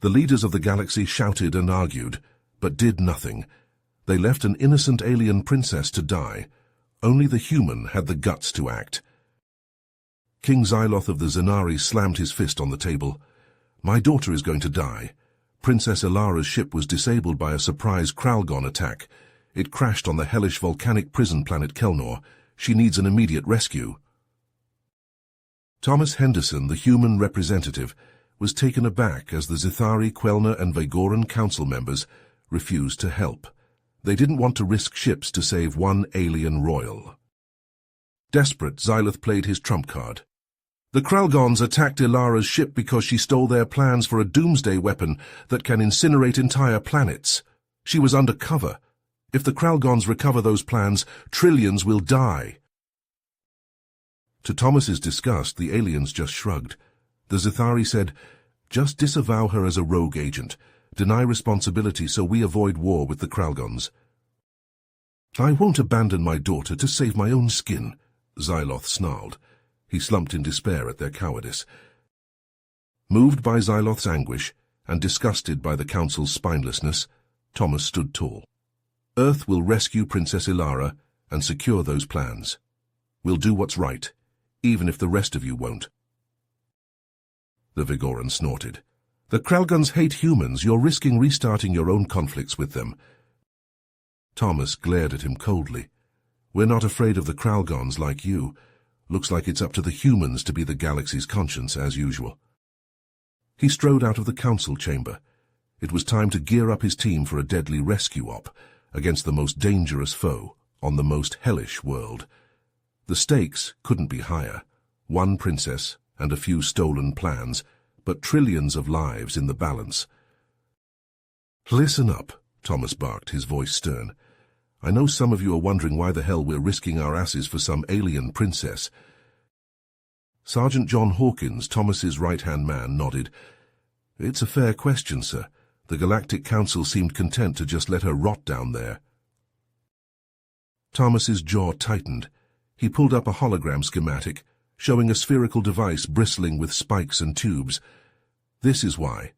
The leaders of the galaxy shouted and argued, but did nothing. They left an innocent alien princess to die. Only the human had the guts to act. King Xyloth of the Zenari slammed his fist on the table. My daughter is going to die. Princess Ilara's ship was disabled by a surprise Kralgon attack. It crashed on the hellish volcanic prison planet Kelnor. She needs an immediate rescue. Thomas Henderson, the human representative, was taken aback as the Zithari, Quelner and Vagoran council members refused to help. They didn't want to risk ships to save one alien royal. Desperate, Xyloth played his trump card. The Kralgons attacked Ilara's ship because she stole their plans for a doomsday weapon that can incinerate entire planets. She was undercover. If the Kralgons recover those plans, trillions will die. To Thomas's disgust, the aliens just shrugged. The Zithari said, "Just disavow her as a rogue agent. Deny responsibility so we avoid war with the Kralgons." "I won't abandon my daughter to save my own skin," Xyloth snarled. He slumped in despair at their cowardice. Moved by Xyloth's anguish and disgusted by the council's spinelessness, Thomas stood tall. "Earth will rescue Princess Ilara and secure those plans. We'll do what's right, even if the rest of you won't." The Vagoran snorted. "The Kralgons hate humans. You're risking restarting your own conflicts with them." Thomas glared at him coldly. "We're not afraid of the Kralgons like you. Looks like it's up to the humans to be the galaxy's conscience, as usual." He strode out of the council chamber. It was time to gear up his team for a deadly rescue op against the most dangerous foe on the most hellish world. The stakes couldn't be higher. One princess and a few stolen plans, but trillions of lives in the balance. "Listen up," Thomas barked, his voice stern. "I know some of you are wondering why the hell we're risking our asses for some alien princess." Sergeant John Hawkins, Thomas's right-hand man, nodded. "It's a fair question, sir. The Galactic Council seemed content to just let her rot down there." Thomas's jaw tightened. He pulled up a hologram schematic, showing a spherical device bristling with spikes and tubes. "This is why.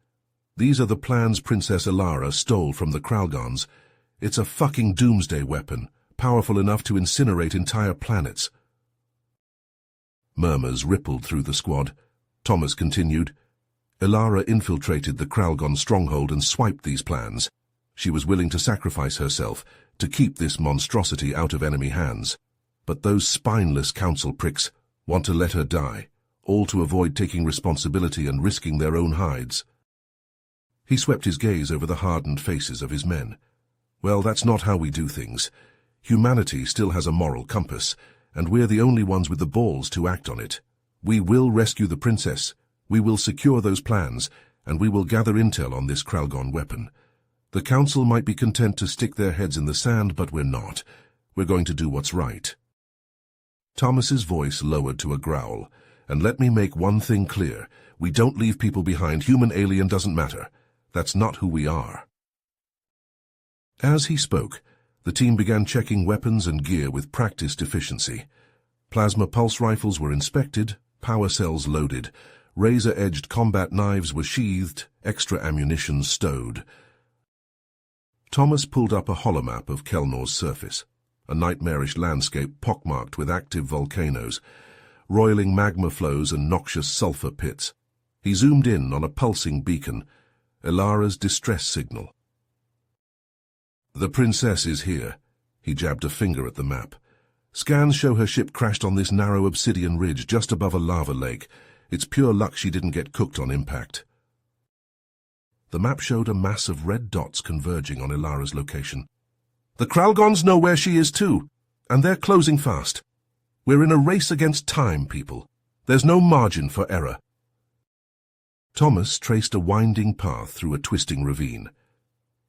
These are the plans Princess Ilara stole from the Kralgons. It's a fucking doomsday weapon, powerful enough to incinerate entire planets." Murmurs rippled through the squad. Thomas continued. "Ilara infiltrated the Kralgon stronghold and swiped these plans. She was willing to sacrifice herself to keep this monstrosity out of enemy hands. But those spineless council pricks want to let her die, all to avoid taking responsibility and risking their own hides." He swept his gaze over the hardened faces of his men. "Well, that's not how we do things. Humanity still has a moral compass, and we're the only ones with the balls to act on it. We will rescue the princess, we will secure those plans, and we will gather intel on this Kralgon weapon. The council might be content to stick their heads in the sand, but we're not. We're going to do what's right." Thomas's voice lowered to a growl. "And let me make one thing clear. We don't leave people behind. Human, alien, doesn't matter. That's not who we are." As he spoke, the team began checking weapons and gear with practiced efficiency. Plasma pulse rifles were inspected, power cells loaded, razor-edged combat knives were sheathed, extra ammunition stowed. Thomas pulled up a holomap of Kelnor's surface, a nightmarish landscape pockmarked with active volcanoes, roiling magma flows and noxious sulfur pits. He zoomed in on a pulsing beacon, Ilara's distress signal. "The princess is here." He jabbed a finger at the map. "Scans show her ship crashed on this narrow obsidian ridge just above a lava lake. It's pure luck she didn't get cooked on impact." The map showed a mass of red dots converging on Ilara's location. "The Kralgons know where she is too, and they're closing fast. We're in a race against time, people. There's no margin for error." Thomas traced a winding path through a twisting ravine.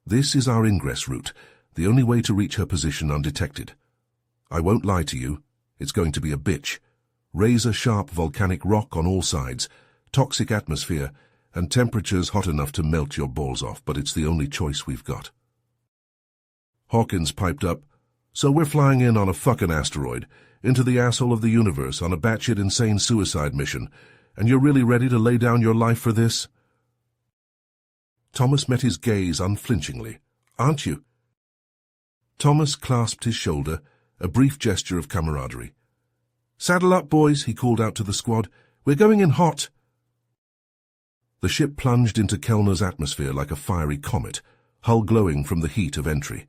"This is our ingress route, the only way to reach her position undetected. I won't lie to you, it's going to be a bitch. Razor-sharp volcanic rock on all sides, toxic atmosphere, and temperatures hot enough to melt your balls off, but it's the only choice we've got." Hawkins piped up, "So we're flying in on a fucking asteroid, into the asshole of the universe on a batshit insane suicide mission, and you're really ready to lay down your life for this?" Thomas met his gaze unflinchingly. "Aren't you?" Thomas clasped his shoulder, a brief gesture of camaraderie. "Saddle up, boys," he called out to the squad. "We're going in hot." The ship plunged into Kellner's atmosphere like a fiery comet, hull glowing from the heat of entry.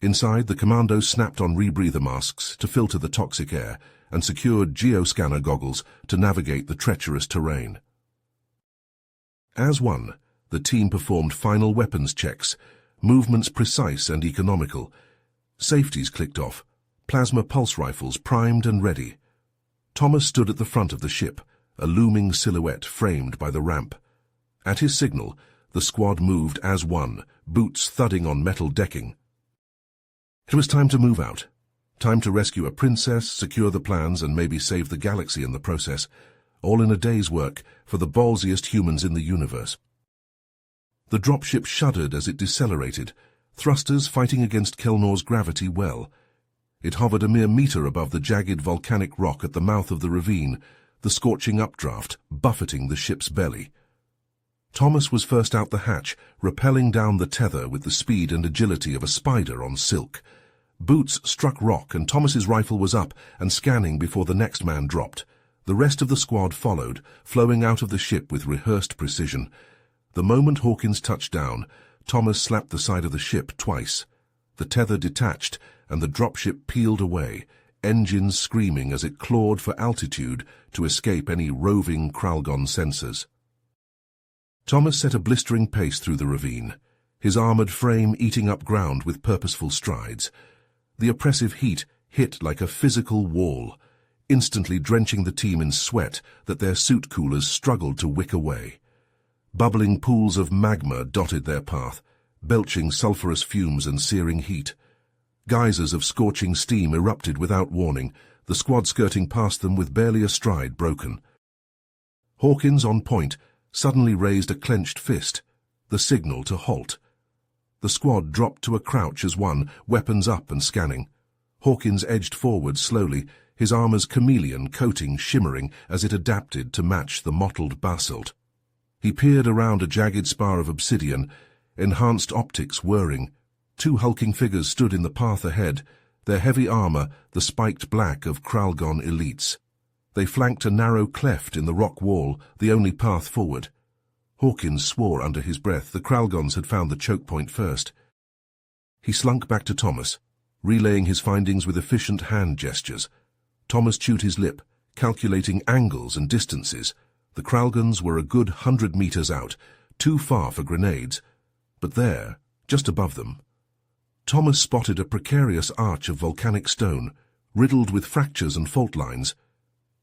Inside, the commandos snapped on rebreather masks to filter the toxic air and secured geoscanner goggles to navigate the treacherous terrain. As one, the team performed final weapons checks, movements precise and economical. Safeties clicked off, plasma pulse rifles primed and ready. Thomas stood at the front of the ship, a looming silhouette framed by the ramp. At his signal, the squad moved as one, boots thudding on metal decking. It was time to move out. Time to rescue a princess, secure the plans, and maybe save the galaxy in the process, all in a day's work for the ballsiest humans in the universe. The dropship shuddered as it decelerated, thrusters fighting against Kellner's gravity well. It hovered a mere meter above the jagged volcanic rock at the mouth of the ravine, the scorching updraft buffeting the ship's belly. Thomas was first out the hatch, rappelling down the tether with the speed and agility of a spider on silk. Boots struck rock and Thomas's rifle was up and scanning before the next man dropped. The rest of the squad followed, flowing out of the ship with rehearsed precision. The moment Hawkins touched down, Thomas slapped the side of the ship twice. The tether detached and the dropship peeled away, engines screaming as it clawed for altitude to escape any roving Kralgon sensors. Thomas set a blistering pace through the ravine, his armored frame eating up ground with purposeful strides. The oppressive heat hit like a physical wall, instantly drenching the team in sweat that their suit coolers struggled to wick away. Bubbling pools of magma dotted their path, belching sulphurous fumes and searing heat. Geysers of scorching steam erupted without warning, the squad skirting past them with barely a stride broken. Hawkins, on point, suddenly raised a clenched fist, the signal to halt. The squad dropped to a crouch as one, weapons up and scanning. Hawkins edged forward slowly, his armor's chameleon coating shimmering as it adapted to match the mottled basalt. He peered around a jagged spar of obsidian, enhanced optics whirring. Two hulking figures stood in the path ahead, their heavy armor the spiked black of Kralgon elites. They flanked a narrow cleft in the rock wall, the only path forward. Hawkins swore under his breath the Kralgons had found the choke point first. He slunk back to Thomas, relaying his findings with efficient hand gestures. Thomas chewed his lip, calculating angles and distances. The Kralgons were a good 100 meters out, too far for grenades. But there, just above them, Thomas spotted a precarious arch of volcanic stone, riddled with fractures and fault lines.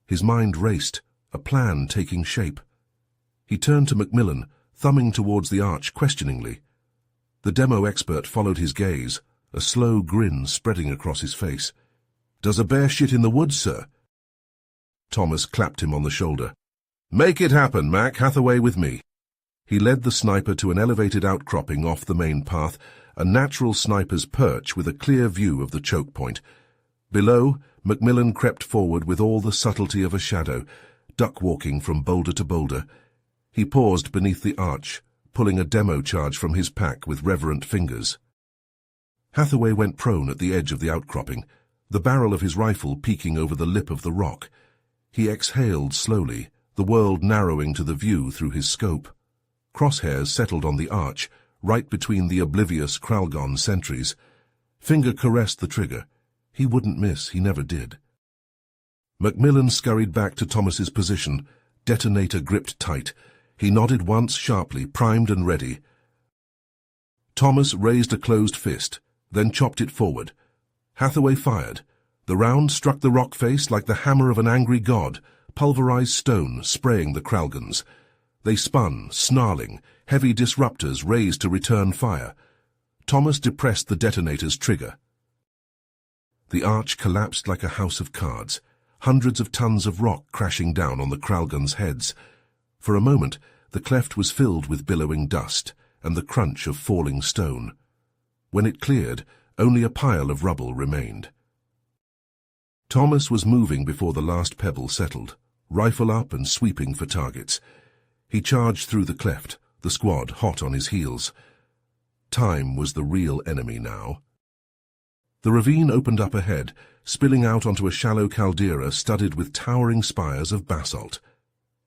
His mind raced, a plan taking shape. He turned to Macmillan, thumbing towards the arch questioningly. The demo expert followed his gaze, a slow grin spreading across his face. "Does a bear shit in the woods, sir?" Thomas clapped him on the shoulder. "Make it happen, Mac. Hathaway with me." He led the sniper to an elevated outcropping off the main path, a natural sniper's perch with a clear view of the choke point. Below, Macmillan crept forward with all the subtlety of a shadow, duck-walking from boulder to boulder. He paused beneath the arch, pulling a demo charge from his pack with reverent fingers. Hathaway went prone at the edge of the outcropping, the barrel of his rifle peeking over the lip of the rock. He exhaled slowly, the world narrowing to the view through his scope. Crosshairs settled on the arch, right between the oblivious Kralgon sentries. Finger caressed the trigger. He wouldn't miss, he never did. Macmillan scurried back to Thomas's position, detonator gripped tight. He nodded once sharply, primed and ready. Thomas raised a closed fist, then chopped it forward. Hathaway fired. The round struck the rock face like the hammer of an angry god, pulverized stone spraying the Kralgons. They spun, snarling, heavy disruptors raised to return fire. Thomas depressed the detonator's trigger. The arch collapsed like a house of cards, hundreds of tons of rock crashing down on the Kralgons' heads. For a moment, the cleft was filled with billowing dust and the crunch of falling stone. When it cleared, only a pile of rubble remained. Thomas was moving before the last pebble settled, rifle up and sweeping for targets. He charged through the cleft, the squad hot on his heels. Time was the real enemy now. The ravine opened up ahead, spilling out onto a shallow caldera studded with towering spires of basalt.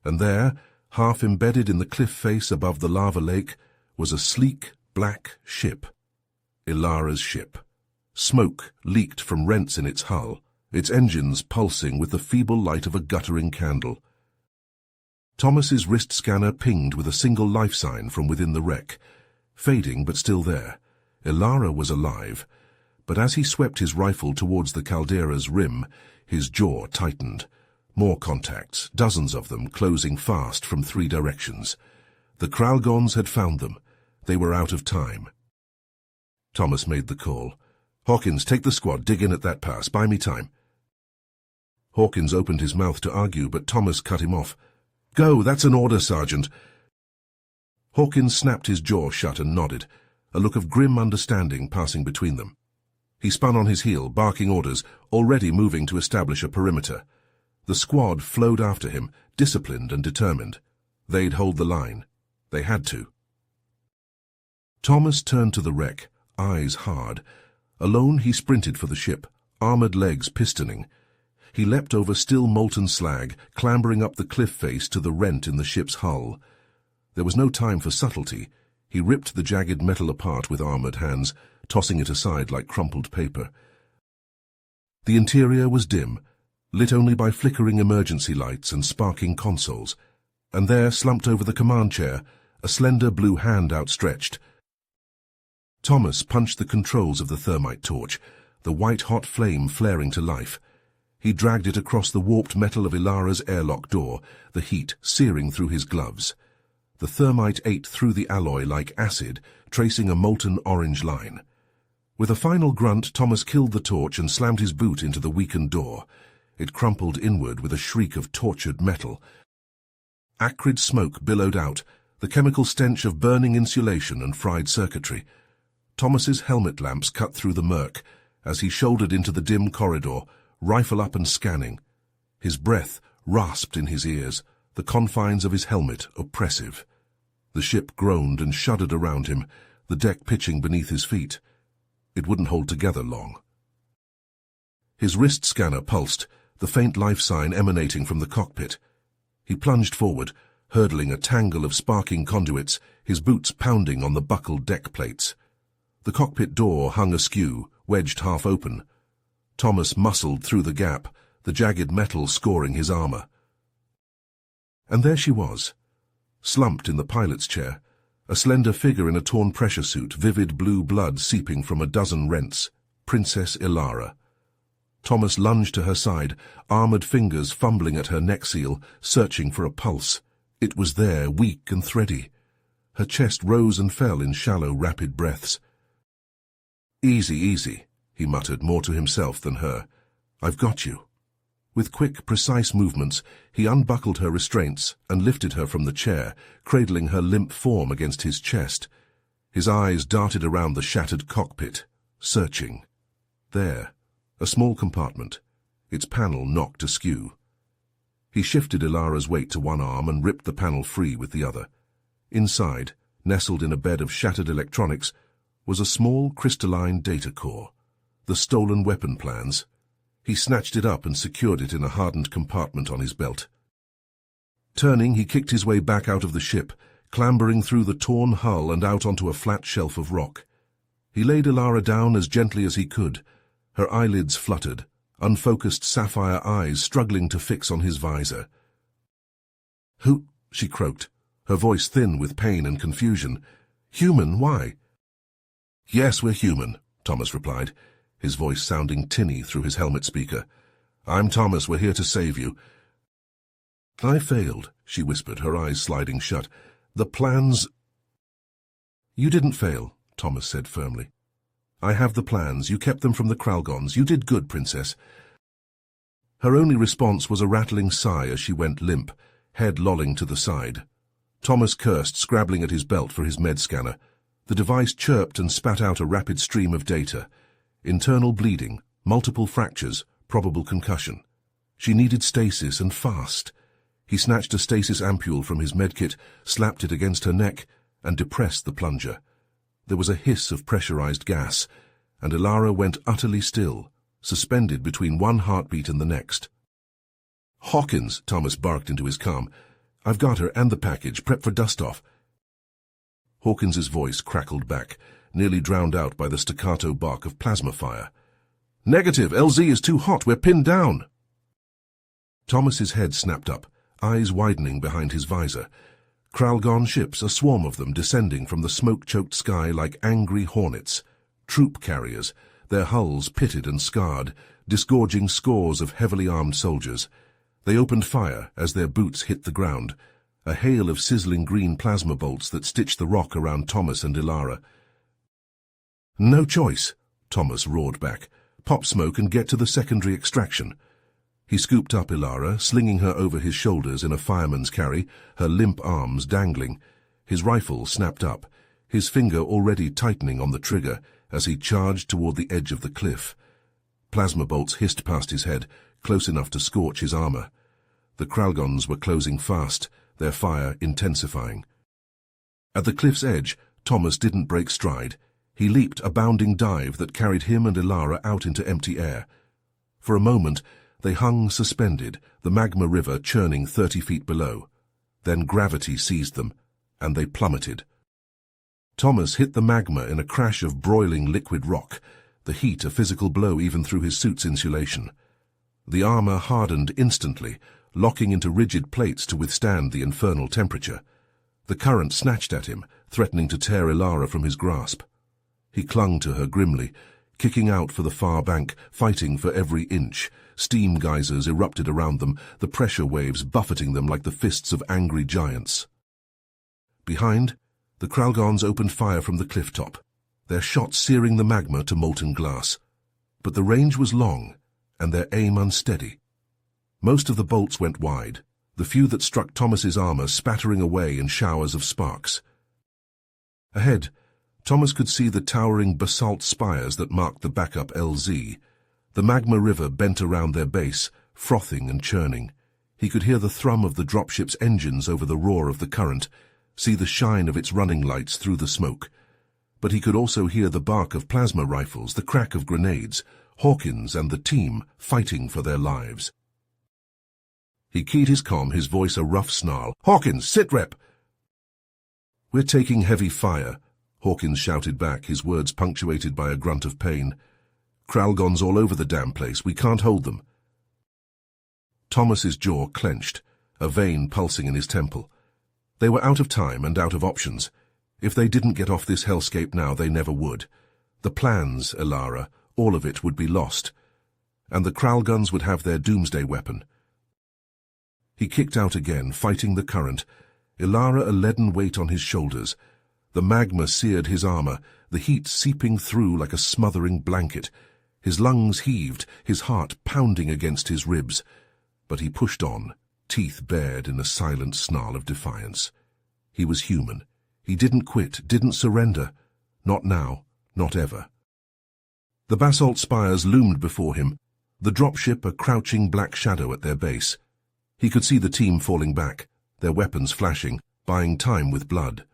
And there, half embedded in the cliff face above the lava lake, was a sleek, black ship. Ilara's ship. Smoke leaked from rents in its hull, its engines pulsing with the feeble light of a guttering candle. Thomas's wrist scanner pinged with a single life sign from within the wreck. Fading but still there. Ilara was alive, but as he swept his rifle towards the caldera's rim, his jaw tightened. More contacts, dozens of them, closing fast from 3 directions. The Kralgons had found them. They were out of time. Thomas made the call. "Hawkins, take the squad, dig in at that pass, buy me time." Hawkins opened his mouth to argue, but Thomas cut him off. "Go, that's an order, Sergeant." Hawkins snapped his jaw shut and nodded, a look of grim understanding passing between them. He spun on his heel, barking orders, already moving to establish a perimeter. The squad flowed after him, disciplined and determined. They'd hold the line. They had to. Thomas turned to the wreck, eyes hard. Alone he sprinted for the ship, armored legs pistoning. He leapt over still molten slag, clambering up the cliff face to the rent in the ship's hull. There was no time for subtlety. He ripped the jagged metal apart with armored hands, tossing it aside like crumpled paper. The interior was dim, lit only by flickering emergency lights and sparking consoles, and there, slumped over the command chair, a slender blue hand outstretched. Thomas punched the controls of the thermite torch, the white-hot flame flaring to life. He dragged it across the warped metal of Ilara's airlock door, the heat searing through his gloves. The thermite ate through the alloy like acid, tracing a molten orange line. With a final grunt, Thomas killed the torch and slammed his boot into the weakened door. It crumpled inward with a shriek of tortured metal. Acrid smoke billowed out, the chemical stench of burning insulation and fried circuitry. Thomas's helmet lamps cut through the murk as he shouldered into the dim corridor, rifle up and scanning. His breath rasped in his ears, the confines of his helmet oppressive. The ship groaned and shuddered around him, the deck pitching beneath his feet. It wouldn't hold together long. His wrist scanner pulsed, the faint life sign emanating from the cockpit. He plunged forward, hurdling a tangle of sparking conduits, his boots pounding on the buckled deck plates. The cockpit door hung askew, wedged half open. Thomas muscled through the gap, the jagged metal scoring his armor. And there she was, slumped in the pilot's chair, a slender figure in a torn pressure suit, vivid blue blood seeping from a dozen rents, Princess Ilara. Thomas lunged to her side, armored fingers fumbling at her neck seal, searching for a pulse. It was there, weak and thready. Her chest rose and fell in shallow, rapid breaths. "Easy, easy," he muttered, more to himself than her. "I've got you." With quick, precise movements, he unbuckled her restraints and lifted her from the chair, cradling her limp form against his chest. His eyes darted around the shattered cockpit, searching. There, a small compartment, its panel knocked askew. He shifted Ilara's weight to one arm and ripped the panel free with the other. Inside, nestled in a bed of shattered electronics, was a small crystalline data core, the stolen weapon plans. He snatched it up and secured it in a hardened compartment on his belt. Turning, he kicked his way back out of the ship, clambering through the torn hull and out onto a flat shelf of rock. He laid Ilara down as gently as he could. Her eyelids fluttered, unfocused sapphire eyes struggling to fix on his visor. "Who?" she croaked, her voice thin with pain and confusion. "Human, why?" "Yes, we're human," Thomas replied, his voice sounding tinny through his helmet speaker. "I'm Thomas, we're here to save you." "I failed," she whispered, her eyes sliding shut. "The plans—" "You didn't fail," Thomas said firmly. "I have the plans. You kept them from the Kralgons. You did good, Princess." Her only response was a rattling sigh as she went limp, head lolling to the side. Thomas cursed, scrabbling at his belt for his med scanner. The device chirped and spat out a rapid stream of data. Internal bleeding, multiple fractures, probable concussion. She needed stasis, and fast. He snatched a stasis ampule from his medkit, slapped it against her neck, and depressed the plunger. There was a hiss of pressurized gas, and Ilara went utterly still, suspended between one heartbeat and the next. "Hawkins," Thomas barked into his calm. "I've got her and the package, prep for dust-off." Hawkins's voice crackled back, nearly drowned out by the staccato bark of plasma fire. "Negative, LZ is too hot, we're pinned down." Thomas's head snapped up, eyes widening behind his visor. Kralgon ships, a swarm of them descending from the smoke-choked sky like angry hornets. Troop carriers, their hulls pitted and scarred, disgorging scores of heavily armed soldiers. They opened fire as their boots hit the ground, a hail of sizzling green plasma bolts that stitched the rock around Thomas and Ilara. "No choice," Thomas roared back. "Pop smoke and get to the secondary extraction." He scooped up Ilara, slinging her over his shoulders in a fireman's carry, her limp arms dangling. His rifle snapped up, his finger already tightening on the trigger as he charged toward the edge of the cliff. Plasma bolts hissed past his head, close enough to scorch his armor. The Kralgons were closing fast, their fire intensifying. At the cliff's edge, Thomas didn't break stride. He leaped a bounding dive that carried him and Ilara out into empty air. For a moment, they hung suspended, the magma river churning 30 feet below. Then gravity seized them, and they plummeted. Thomas hit the magma in a crash of broiling liquid rock, the heat a physical blow even through his suit's insulation. The armor hardened instantly, locking into rigid plates to withstand the infernal temperature. The current snatched at him, threatening to tear Ilara from his grasp. He clung to her grimly, kicking out for the far bank, fighting for every inch. Steam geysers erupted around them, the pressure waves buffeting them like the fists of angry giants. Behind, the Kralgons opened fire from the cliff top, their shots searing the magma to molten glass. But the range was long, and their aim unsteady. Most of the bolts went wide, the few that struck Thomas's armor spattering away in showers of sparks. Ahead, Thomas could see the towering basalt spires that marked the backup LZ. The magma river bent around their base, frothing and churning. He could hear the thrum of the dropship's engines over the roar of the current, see the shine of its running lights through the smoke. But he could also hear the bark of plasma rifles, the crack of grenades, Hawkins and the team fighting for their lives. He keyed his comm, his voice a rough snarl. "Hawkins, sit rep!" "We're taking heavy fire," Hawkins shouted back, his words punctuated by a grunt of pain. "Kralgons all over the damn place. We can't hold them." Thomas's jaw clenched, a vein pulsing in his temple. They were out of time and out of options. If they didn't get off this hellscape now, they never would. The plans, Ilara, all of it would be lost. And the Kralgons would have their doomsday weapon. He kicked out again, fighting the current, Ilara a leaden weight on his shoulders. The magma seared his armor, the heat seeping through like a smothering blanket. His lungs heaved, his heart pounding against his ribs. But he pushed on, teeth bared in a silent snarl of defiance. He was human. He didn't quit, didn't surrender. Not now, not ever. The basalt spires loomed before him, the dropship a crouching black shadow at their base. He could see the team falling back, their weapons flashing, buying time with blood.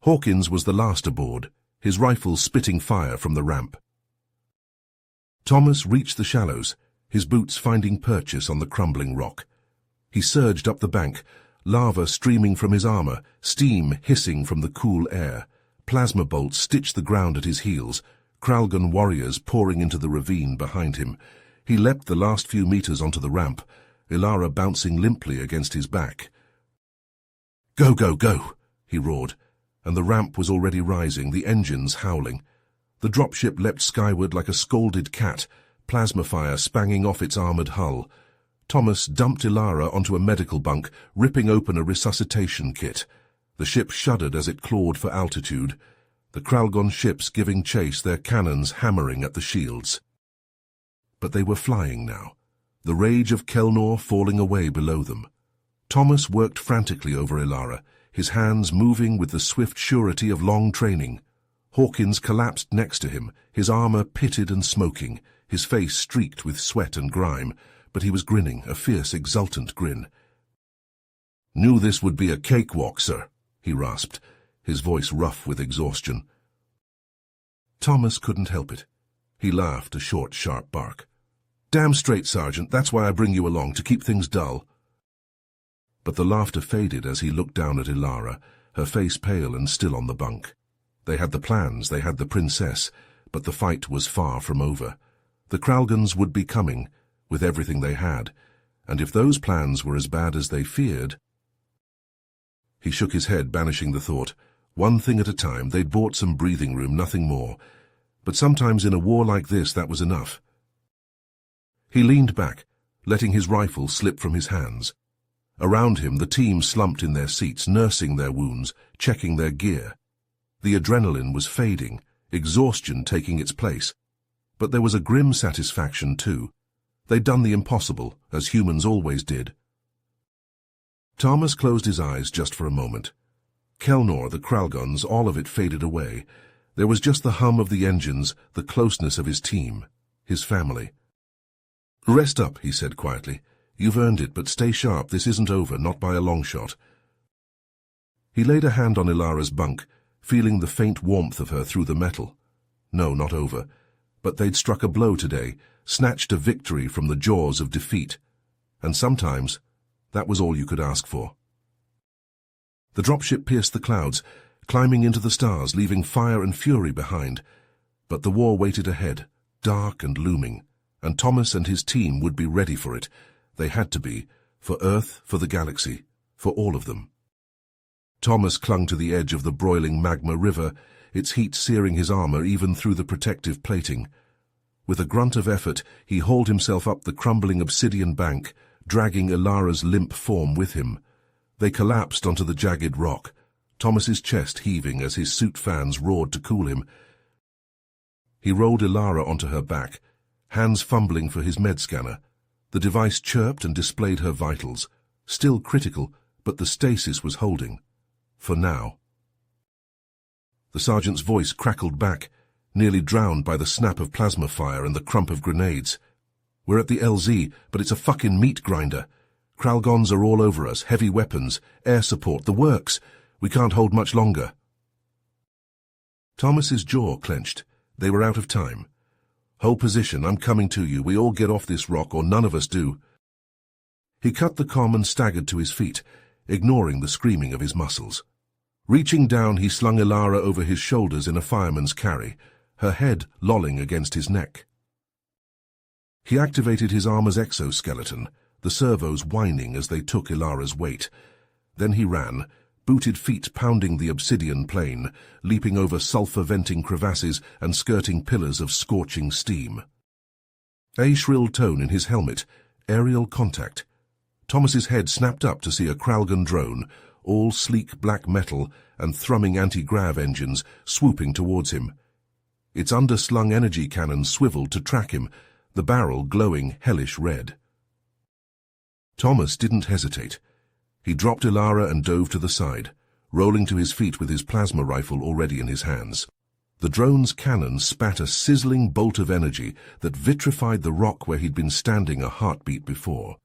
Hawkins was the last aboard, his rifle spitting fire from the ramp. Thomas reached the shallows, his boots finding purchase on the crumbling rock. He surged up the bank, lava streaming from his armor, steam hissing from the cool air. Plasma bolts stitched the ground at his heels, Kralgon warriors pouring into the ravine behind him. He leapt the last few meters onto the ramp, Ilara bouncing limply against his back. "Go, go, go!" he roared, and the ramp was already rising, the engines howling. The dropship leapt skyward like a scalded cat, plasma fire spanging off its armored hull. Thomas dumped Ilara onto a medical bunk, ripping open a resuscitation kit. The ship shuddered as it clawed for altitude, the Kralgon ships giving chase, their cannons hammering at the shields. But they were flying now, the rage of Kelnor falling away below them. Thomas worked frantically over Ilara, his hands moving with the swift surety of long training. Hawkins collapsed next to him, his armor pitted and smoking, his face streaked with sweat and grime, but he was grinning, a fierce, exultant grin. "Knew this would be a cakewalk, sir," he rasped, his voice rough with exhaustion. Thomas couldn't help it. He laughed a short, sharp bark. "Damn straight, Sergeant, that's why I bring you along, to keep things dull." But the laughter faded as he looked down at Ilara, her face pale and still on the bunk. They had the plans, they had the princess, but the fight was far from over. The Kralgans would be coming, with everything they had, and if those plans were as bad as they feared... He shook his head, banishing the thought. One thing at a time, they'd bought some breathing room, nothing more. But sometimes in a war like this, that was enough. He leaned back, letting his rifle slip from his hands. Around him, the team slumped in their seats, nursing their wounds, checking their gear. The adrenaline was fading, exhaustion taking its place. But there was a grim satisfaction, too. They'd done the impossible, as humans always did. Thomas closed his eyes just for a moment. Kelnor, the Kralgans, all of it faded away. There was just the hum of the engines, the closeness of his team, his family. "Rest up," he said quietly. "You've earned it, but stay sharp. This isn't over, not by a long shot." He laid a hand on Ilara's bunk, feeling the faint warmth of her through the metal. No, not over. But they'd struck a blow today, snatched a victory from the jaws of defeat. And sometimes, that was all you could ask for. The dropship pierced the clouds, climbing into the stars, leaving fire and fury behind. But the war waited ahead, dark and looming, and Thomas and his team would be ready for it. They had to be, for Earth, for the galaxy, for all of them. Thomas clung to the edge of the broiling magma river, its heat searing his armor even through the protective plating. With a grunt of effort, he hauled himself up the crumbling obsidian bank, dragging Ilara's limp form with him. They collapsed onto the jagged rock, Thomas's chest heaving as his suit fans roared to cool him. He rolled Ilara onto her back, hands fumbling for his med scanner. The device chirped and displayed her vitals, still critical, but the stasis was holding. For now. The sergeant's voice crackled back, nearly drowned by the snap of plasma fire and the crump of grenades. "We're at the LZ, but it's a fucking meat grinder. Kralgans are all over us, heavy weapons, air support, the works. We can't hold much longer." Thomas's jaw clenched. They were out of time. "Hold position, I'm coming to you. We all get off this rock, or none of us do." He cut the comm and staggered to his feet, ignoring the screaming of his muscles. Reaching down, he slung Ilara over his shoulders in a fireman's carry, her head lolling against his neck. He activated his armor's exoskeleton, the servos whining as they took Ilara's weight. Then he ran, booted feet pounding the obsidian plain, leaping over sulfur-venting crevasses and skirting pillars of scorching steam. A shrill tone in his helmet, aerial contact. Thomas's head snapped up to see a Kralgan drone, all sleek black metal and thrumming anti-grav engines, swooping towards him. Its underslung energy cannon swiveled to track him, the barrel glowing hellish red. Thomas didn't hesitate. He dropped Ilara and dove to the side, rolling to his feet with his plasma rifle already in his hands. The drone's cannon spat a sizzling bolt of energy that vitrified the rock where he'd been standing a heartbeat before.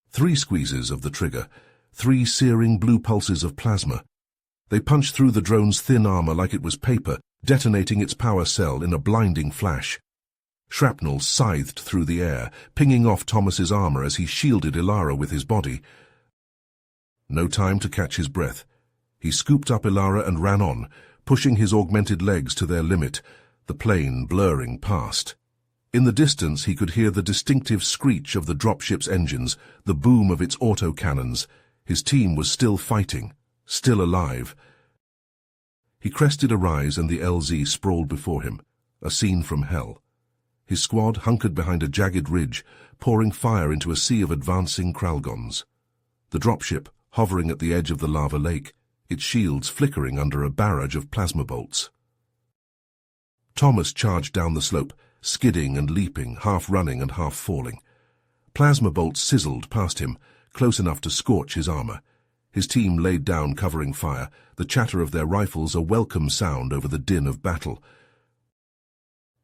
3 squeezes of the trigger, 3 searing blue pulses of plasma. They punched through the drone's thin armor like it was paper, detonating its power cell in a blinding flash. Shrapnel scythed through the air, pinging off Thomas's armor as he shielded Ilara with his body. No time to catch his breath. He scooped up Ilara and ran on, pushing his augmented legs to their limit, the plane blurring past. In the distance he could hear the distinctive screech of the dropship's engines, the boom of its autocannons. His team was still fighting, still alive. He crested a rise and the LZ sprawled before him, a scene from hell. His squad hunkered behind a jagged ridge, pouring fire into a sea of advancing Kralgans. The dropship, hovering at the edge of the lava lake, its shields flickering under a barrage of plasma bolts. Thomas charged down the slope, skidding and leaping, half running and half falling. Plasma bolts sizzled past him, close enough to scorch his armor. His team laid down covering fire, the chatter of their rifles a welcome sound over the din of battle.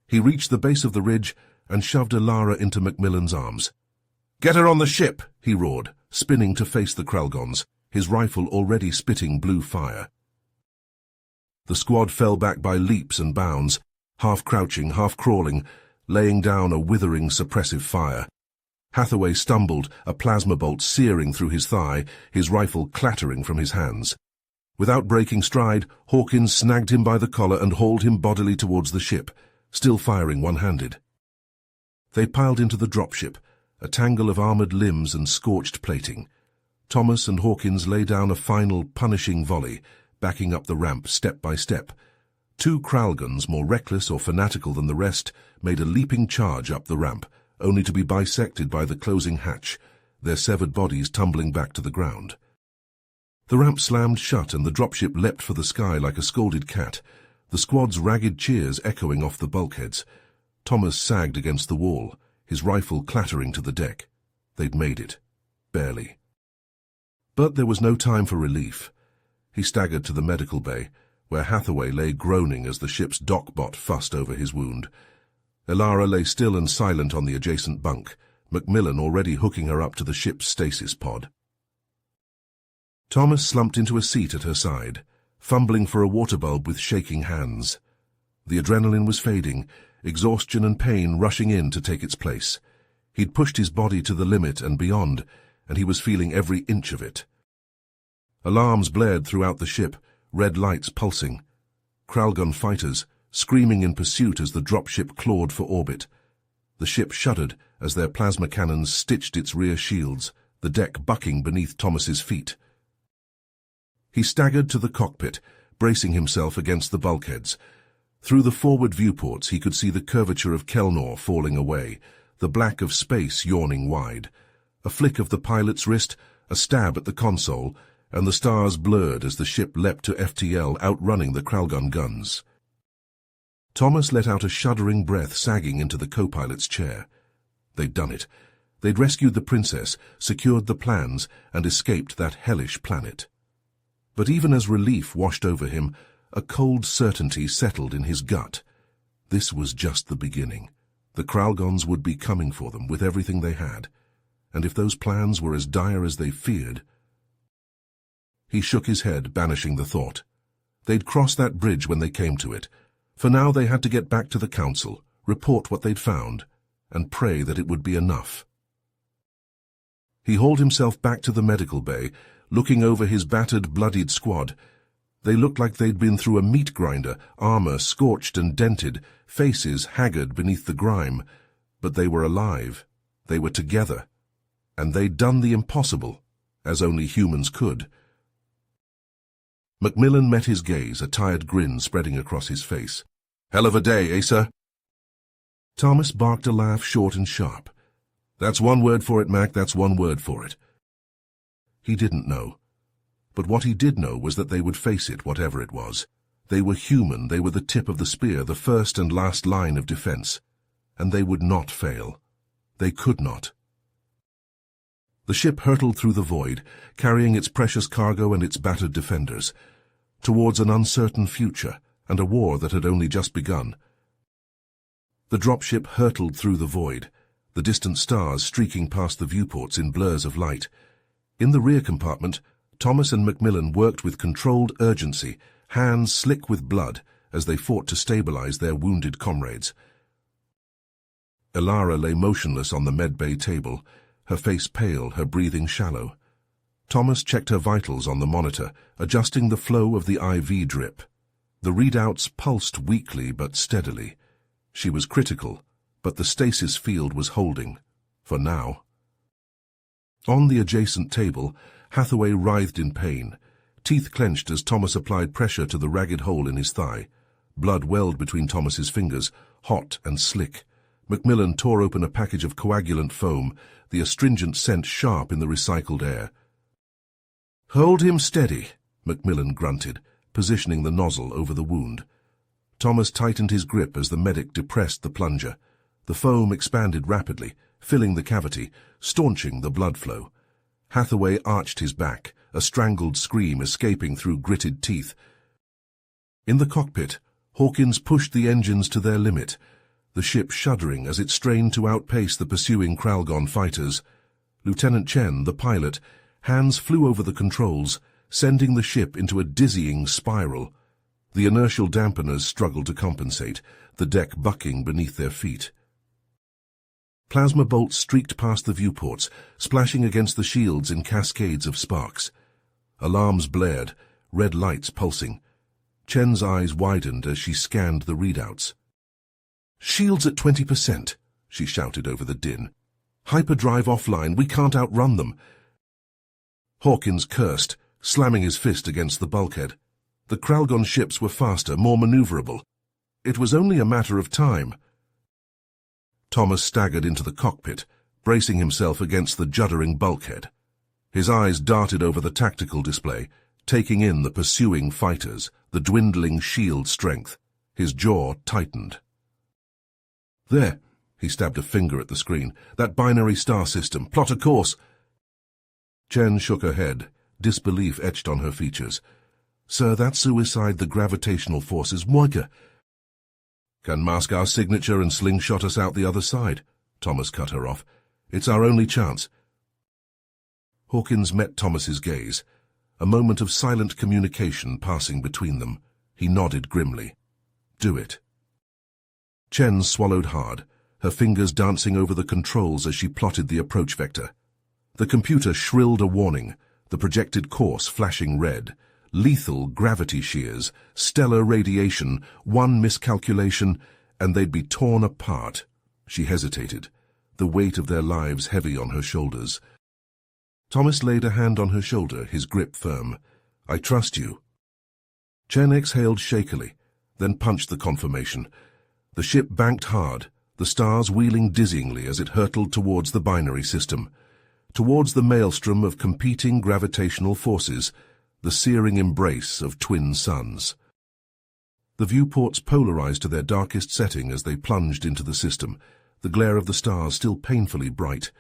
He reached the base of the ridge and shoved Ilara into Macmillan's arms. "Get her on the ship!" he roared, spinning to face the Kralgans, his rifle already spitting blue fire. The squad fell back by leaps and bounds, half crouching, half crawling, laying down a withering suppressive fire. Hathaway stumbled, a plasma bolt searing through his thigh, his rifle clattering from his hands. Without breaking stride, Hawkins snagged him by the collar and hauled him bodily towards the ship, still firing one-handed. They piled into the dropship, a tangle of armored limbs and scorched plating. Thomas and Hawkins lay down a final, punishing volley, backing up the ramp step by step. Two Kralgons, more reckless or fanatical than the rest, made a leaping charge up the ramp, only to be bisected by the closing hatch, their severed bodies tumbling back to the ground. The ramp slammed shut and the dropship leapt for the sky like a scolded cat, the squad's ragged cheers echoing off the bulkheads. Thomas sagged against the wall, his rifle clattering to the deck. They'd made it. Barely. But there was no time for relief. He staggered to the medical bay, where Hathaway lay groaning as the ship's dockbot fussed over his wound. Elara lay still and silent on the adjacent bunk, Macmillan already hooking her up to the ship's stasis pod. Thomas slumped into a seat at her side, fumbling for a water bulb with shaking hands. The adrenaline was fading, exhaustion and pain rushing in to take its place. He'd pushed his body to the limit and beyond, and he was feeling every inch of it. Alarms blared throughout the ship, red lights pulsing. Kralgon fighters, screaming in pursuit as the dropship clawed for orbit. The ship shuddered as their plasma cannons stitched its rear shields, the deck bucking beneath Thomas's feet. He staggered to the cockpit, bracing himself against the bulkheads. Through the forward viewports he could see the curvature of Kelnor falling away, the black of space yawning wide. A flick of the pilot's wrist, a stab at the console, and the stars blurred as the ship leapt to FTL, outrunning the Kralgon guns. Thomas let out a shuddering breath, sagging into the co-pilot's chair. They'd done it. They'd rescued the princess, secured the plans, and escaped that hellish planet. But even as relief washed over him, a cold certainty settled in his gut. This was just the beginning. The Kralgons would be coming for them with everything they had. And if those plans were as dire as they feared... He shook his head, banishing the thought. They'd cross that bridge when they came to it. For now they had to get back to the council, report what they'd found, and pray that it would be enough. He hauled himself back to the medical bay, looking over his battered, bloodied squad. They looked like they'd been through a meat grinder, armor scorched and dented, faces haggard beneath the grime. But they were alive. They were together. And they'd done the impossible, as only humans could. Macmillan met his gaze, a tired grin spreading across his face. "Hell of a day, eh, sir?" Thomas barked a laugh, short and sharp. "That's one word for it, Mac, that's one word for it." He didn't know. But what he did know was that they would face it, whatever it was. They were human, they were the tip of the spear, the first and last line of defense. And they would not fail. They could not. The ship hurtled through the void, carrying its precious cargo and its battered defenders, towards an uncertain future and a war that had only just begun. The dropship hurtled through the void, the distant stars streaking past the viewports in blurs of light. In the rear compartment, Thomas and Macmillan worked with controlled urgency, hands slick with blood, as they fought to stabilize their wounded comrades. Elara lay motionless on the medbay table, her face pale, her breathing shallow. Thomas checked her vitals on the monitor, adjusting the flow of the IV drip. The readouts pulsed weakly but steadily. She was critical, but the stasis field was holding, for now. On the adjacent table, Hathaway writhed in pain, teeth clenched as Thomas applied pressure to the ragged hole in his thigh. Blood welled between Thomas's fingers, hot and slick. Macmillan tore open a package of coagulant foam, the astringent scent sharp in the recycled air. "Hold him steady," Macmillan grunted, positioning the nozzle over the wound. Thomas tightened his grip as the medic depressed the plunger. The foam expanded rapidly, filling the cavity, staunching the blood flow. Hathaway arched his back, a strangled scream escaping through gritted teeth. In the cockpit, Hawkins pushed the engines to their limit, the ship shuddering as it strained to outpace the pursuing Kralgon fighters. Lieutenant Chen, the pilot, hands flew over the controls, sending the ship into a dizzying spiral. The inertial dampeners struggled to compensate, the deck bucking beneath their feet. Plasma bolts streaked past the viewports, splashing against the shields in cascades of sparks. Alarms blared, red lights pulsing. Chen's eyes widened as she scanned the readouts. "Shields at 20%, she shouted over the din. "Hyperdrive offline, we can't outrun them." Hawkins cursed, slamming his fist against the bulkhead. The Kralgon ships were faster, more maneuverable. It was only a matter of time. Thomas staggered into the cockpit, bracing himself against the juddering bulkhead. His eyes darted over the tactical display, taking in the pursuing fighters, the dwindling shield strength. His jaw tightened. "There," he stabbed a finger at the screen. "That binary star system. Plot a course." Chen shook her head, disbelief etched on her features. "Sir, that's suicide the gravitational forces. Moika." "Can mask our signature and slingshot us out the other side," Thomas cut her off. "It's our only chance." Hawkins met Thomas's gaze, a moment of silent communication passing between them. He nodded grimly. "Do it." Chen swallowed hard, her fingers dancing over the controls as she plotted the approach vector. The computer shrilled a warning, the projected course flashing red. Lethal gravity shears, stellar radiation, one miscalculation, and they'd be torn apart. She hesitated, the weight of their lives heavy on her shoulders. Thomas laid a hand on her shoulder, his grip firm. "I trust you." Chen exhaled shakily, then punched the confirmation. The ship banked hard, the stars wheeling dizzyingly as it hurtled towards the binary system, towards the maelstrom of competing gravitational forces, the searing embrace of twin suns. The viewports polarized to their darkest setting as they plunged into the system, the glare of the stars still painfully bright.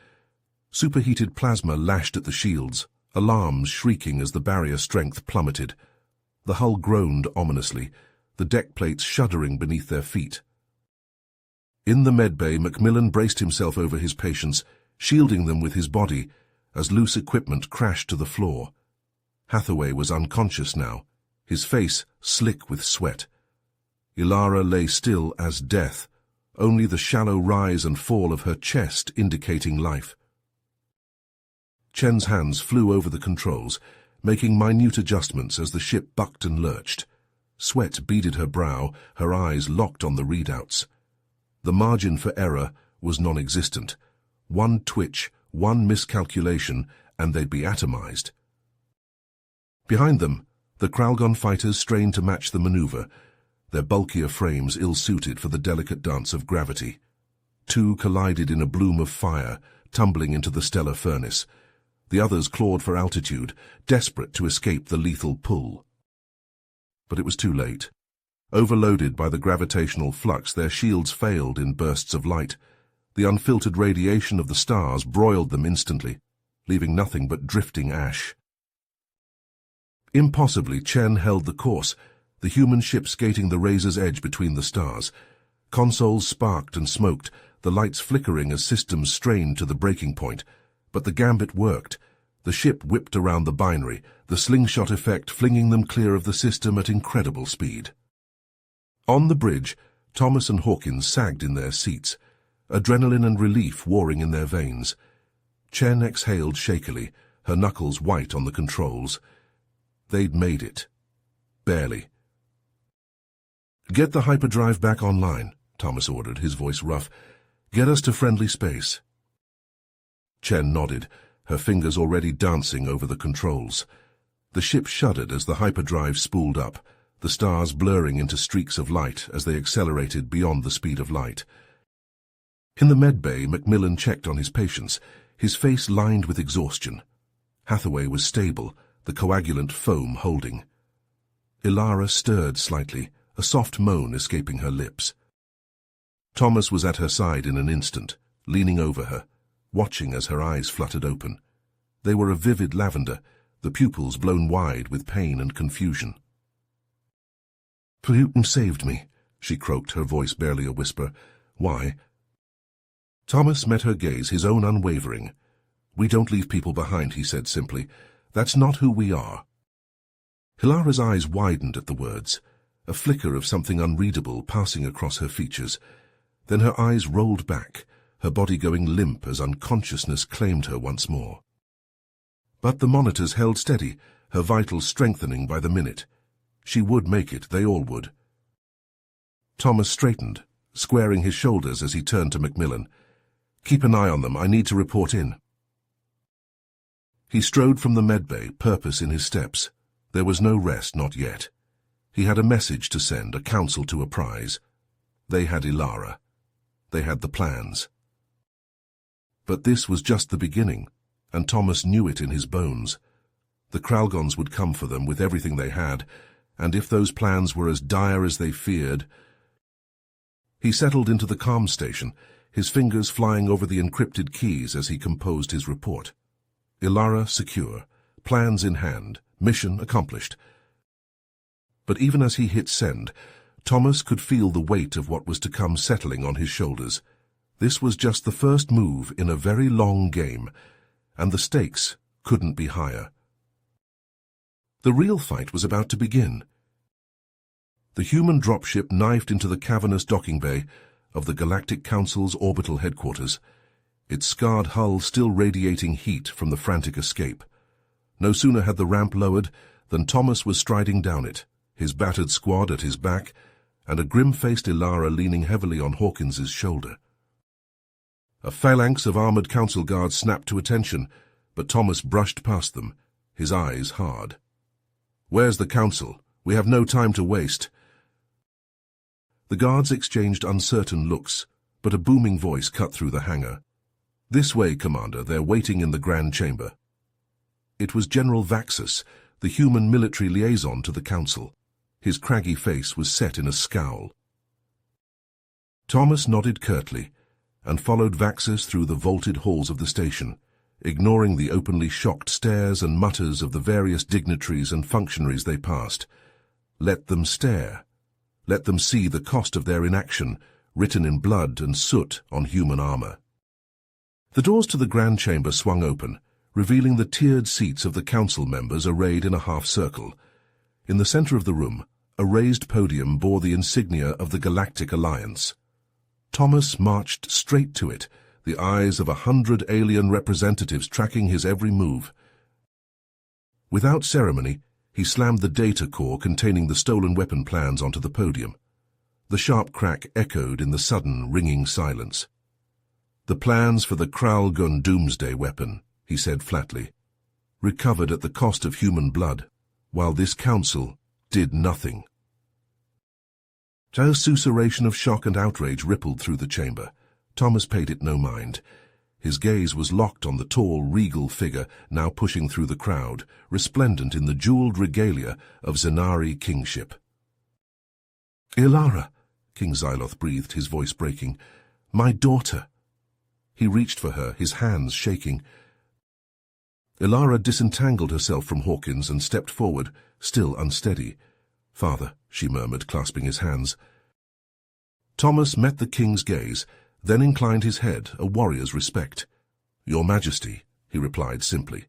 Superheated plasma lashed at the shields, alarms shrieking as the barrier strength plummeted. The hull groaned ominously, the deck plates shuddering beneath their feet. In the medbay, Macmillan braced himself over his patients, shielding them with his body, as loose equipment crashed to the floor. Hathaway was unconscious now, his face slick with sweat. Ilara lay still as death, only the shallow rise and fall of her chest indicating life. Chen's hands flew over the controls, making minute adjustments as the ship bucked and lurched. Sweat beaded her brow, her eyes locked on the readouts. The margin for error was non-existent. One twitch, one miscalculation, and they'd be atomized. Behind them, the Kralgon fighters strained to match the maneuver, their bulkier frames ill-suited for the delicate dance of gravity. Two collided in a bloom of fire, tumbling into the stellar furnace. The others clawed for altitude, desperate to escape the lethal pull. But it was too late. Overloaded by the gravitational flux, their shields failed in bursts of light. The unfiltered radiation of the stars broiled them instantly, leaving nothing but drifting ash. Impossibly, Chen held the course, the human ship skating the razor's edge between the stars. Consoles sparked and smoked, the lights flickering as systems strained to the breaking point. But the gambit worked. The ship whipped around the binary, the slingshot effect flinging them clear of the system at incredible speed. On the bridge, Thomas and Hawkins sagged in their seats, adrenaline and relief warring in their veins. Chen exhaled shakily, her knuckles white on the controls. They'd made it. Barely. "Get the hyperdrive back online," Thomas ordered, his voice rough. "Get us to friendly space." Chen nodded, her fingers already dancing over the controls. The ship shuddered as the hyperdrive spooled up, the stars blurring into streaks of light as they accelerated beyond the speed of light. In the medbay, Macmillan checked on his patients, his face lined with exhaustion. Hathaway was stable, the coagulant foam holding. Ilara stirred slightly, a soft moan escaping her lips. Thomas was at her side in an instant, leaning over her, watching as her eyes fluttered open. They were a vivid lavender, the pupils blown wide with pain and confusion. "Putin saved me," she croaked, her voice barely a whisper. "Why?" Thomas met her gaze, his own unwavering. "We don't leave people behind," he said simply. "That's not who we are." Hilara's eyes widened at the words. a flicker of something unreadable passing across her features. Then her eyes rolled back, her body going limp as unconsciousness claimed her once more. But the monitors held steady, her vitals strengthening by the minute. She would make it, they all would. Thomas straightened, squaring his shoulders as he turned to Macmillan. "Keep an eye on them, I need to report in." He strode from the medbay, purpose in his steps. There was no rest, not yet. He had a message to send, a counsel to apprise. They had Ilara. They had the plans. But this was just the beginning, and Thomas knew it in his bones. The Kralgons would come for them with everything they had, and if those plans were as dire as they feared... He settled into the comm station, his fingers flying over the encrypted keys as he composed his report. Ilara secure, plans in hand, mission accomplished. But even as he hit send, Thomas could feel the weight of what was to come settling on his shoulders. This was just the first move in a very long game, and the stakes couldn't be higher. The real fight was about to begin. The human dropship knifed into the cavernous docking bay of the Galactic Council's orbital headquarters, its scarred hull still radiating heat from the frantic escape. No sooner had the ramp lowered than Thomas was striding down it, his battered squad at his back, and a grim-faced Ilara leaning heavily on Hawkins's shoulder. A phalanx of armored council guards snapped to attention, but Thomas brushed past them, his eyes hard. "Where's the council? We have no time to waste." The guards exchanged uncertain looks, but a booming voice cut through the hangar. "This way, Commander, they're waiting in the Grand Chamber." It was General Vaxus, the human military liaison to the council. His craggy face was set in a scowl. Thomas nodded curtly, and followed Vaxus through the vaulted halls of the station, ignoring the openly shocked stares and mutters of the various dignitaries and functionaries they passed. Let them stare. Let them see the cost of their inaction, written in blood and soot on human armor. The doors to the Grand Chamber swung open, revealing the tiered seats of the council members arrayed in a half-circle. In the center of the room, a raised podium bore the insignia of the Galactic Alliance. Thomas marched straight to it, the eyes of 100 alien representatives tracking his every move. Without ceremony, he slammed the data core containing the stolen weapon plans onto the podium. The sharp crack echoed in the sudden, ringing silence. "The plans for the Kralgun doomsday weapon," he said flatly, "recovered at the cost of human blood, while this council did nothing." A susurration of shock and outrage rippled through the chamber. Thomas paid it no mind. His gaze was locked on the tall, regal figure now pushing through the crowd, resplendent in the jeweled regalia of Zenari kingship. "Ilara," King Xyloth breathed, his voice breaking. "My daughter." He reached for her, his hands shaking. Ilara disentangled herself from Hawkins and stepped forward, still unsteady. "Father," she murmured, clasping his hands. Thomas met the king's gaze, then inclined his head, a warrior's respect. "Your Majesty," he replied simply.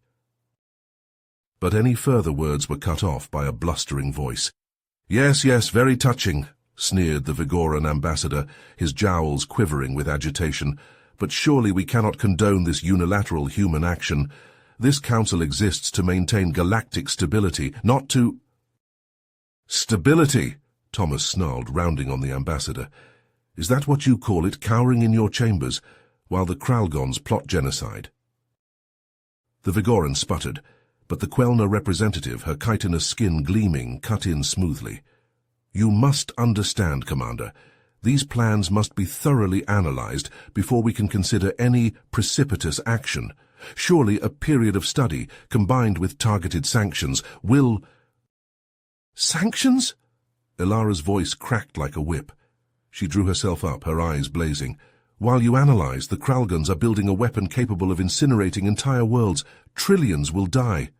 But any further words were cut off by a blustering voice. "Yes, yes, very touching," sneered the Vigoran ambassador, his jowls quivering with agitation. "But surely we cannot condone this unilateral human action. This council exists to maintain galactic stability, not to—" "Stability," Thomas snarled, rounding on the ambassador. "Is that what you call it, cowering in your chambers, while the Kralgons plot genocide?" The Vigoran sputtered, but the Quelna representative, her chitinous skin gleaming, cut in smoothly. "You must understand, Commander. These plans must be thoroughly analyzed before we can consider any precipitous action. Surely a period of study, combined with targeted sanctions, will—" "Sanctions?" Ilara's voice cracked like a whip. She drew herself up, her eyes blazing. "While you analyze, the Kralgons are building a weapon capable of incinerating entire worlds. Trillions will die."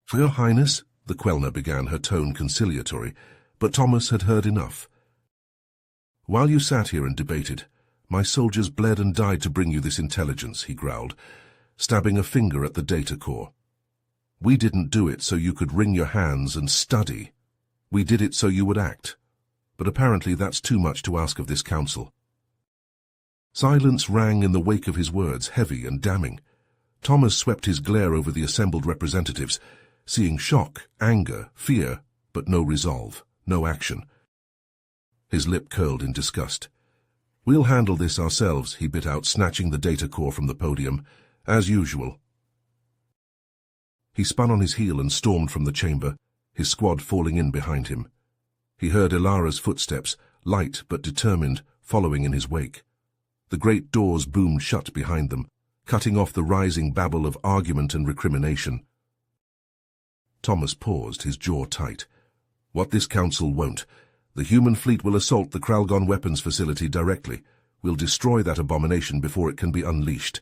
"For your Highness," the Quelna began, her tone conciliatory, but Thomas had heard enough. "While you sat here and debated, my soldiers bled and died to bring you this intelligence," he growled, stabbing a finger at the data core. "We didn't do it so you could wring your hands and study. We did it so you would act. But apparently that's too much to ask of this council. Silence rang in the wake of his words, heavy and damning. Thomas swept his glare over the assembled representatives, seeing shock, anger, fear, but no resolve, no action. His lip curled in disgust. We'll handle this ourselves, he bit out, snatching the data core from the podium. As usual. He spun on his heel and stormed from the chamber, his squad falling in behind him. He heard Ilara's footsteps, light but determined, following in his wake. The great doors boomed shut behind them, cutting off the rising babble of argument and recrimination. Thomas paused, his jaw tight. What this council won't. The human fleet will assault the Kralgon weapons facility directly. We'll destroy that abomination before it can be unleashed.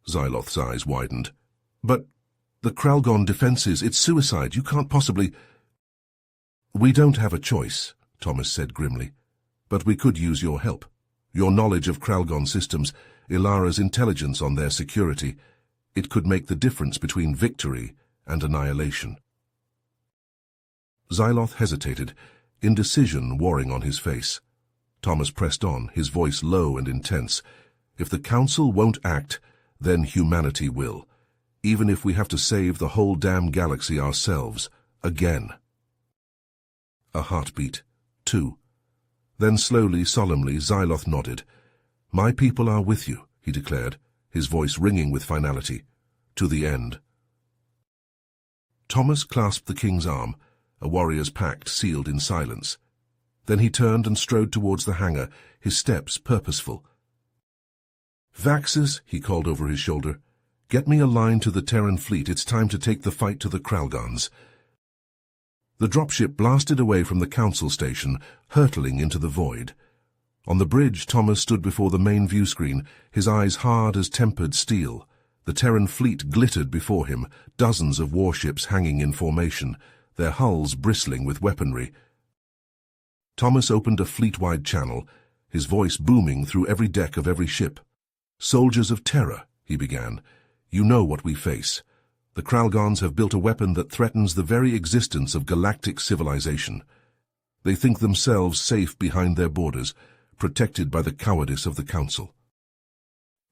Xyloth's eyes widened. But the Kralgon defenses, it's suicide. You can't possibly... We don't have a choice, Thomas said grimly. But we could use your help. Your knowledge of Kralgon systems, Ilara's intelligence on their security. It could make the difference between victory and annihilation. Xyloth hesitated, indecision warring on his face. Thomas pressed on, his voice low and intense. If the council won't act, then humanity will. Even if we have to save the whole damn galaxy ourselves, again. A heartbeat. 2. Then slowly, solemnly, Xyloth nodded. My people are with you, he declared, his voice ringing with finality. To the end. Thomas clasped the king's arm, a warrior's pact sealed in silence. Then he turned and strode towards the hangar, his steps purposeful. Vaxes, he called over his shoulder, get me a line to the Terran fleet. It's time to take the fight to the Kralgons. The dropship blasted away from the council station, hurtling into the void. On the bridge, Thomas stood before the main view screen, his eyes hard as tempered steel. The Terran fleet glittered before him, dozens of warships hanging in formation, their hulls bristling with weaponry. Thomas opened a fleet-wide channel, his voice booming through every deck of every ship. Soldiers of terror, he began. You know what we face. The Kralgons have built a weapon that threatens the very existence of galactic civilization. They think themselves safe behind their borders, protected by the cowardice of the Council.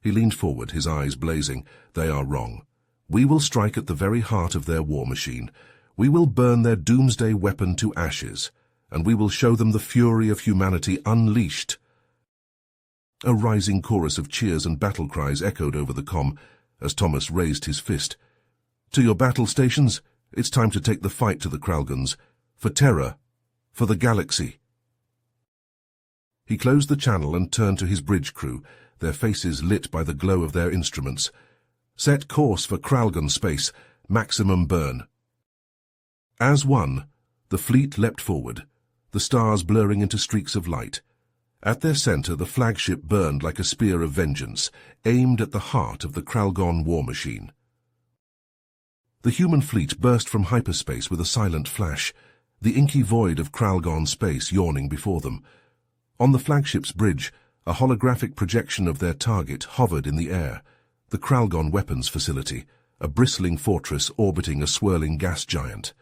He leaned forward, his eyes blazing. They are wrong. We will strike at the very heart of their war machine. We will burn their doomsday weapon to ashes, and we will show them the fury of humanity unleashed. A rising chorus of cheers and battle cries echoed over the comm as Thomas raised his fist. To your battle stations, it's time to take the fight to the Kralgons. For terror, for the galaxy. He closed the channel and turned to his bridge crew, their faces lit by the glow of their instruments. Set course for Kralgon space, maximum burn. As one, the fleet leapt forward, the stars blurring into streaks of light. At their center, the flagship burned like a spear of vengeance, aimed at the heart of the Kralgon war machine. The human fleet burst from hyperspace with a silent flash, the inky void of Kralgon space yawning before them. On the flagship's bridge, a holographic projection of their target hovered in the air, the Kralgon weapons facility, a bristling fortress orbiting a swirling gas giant.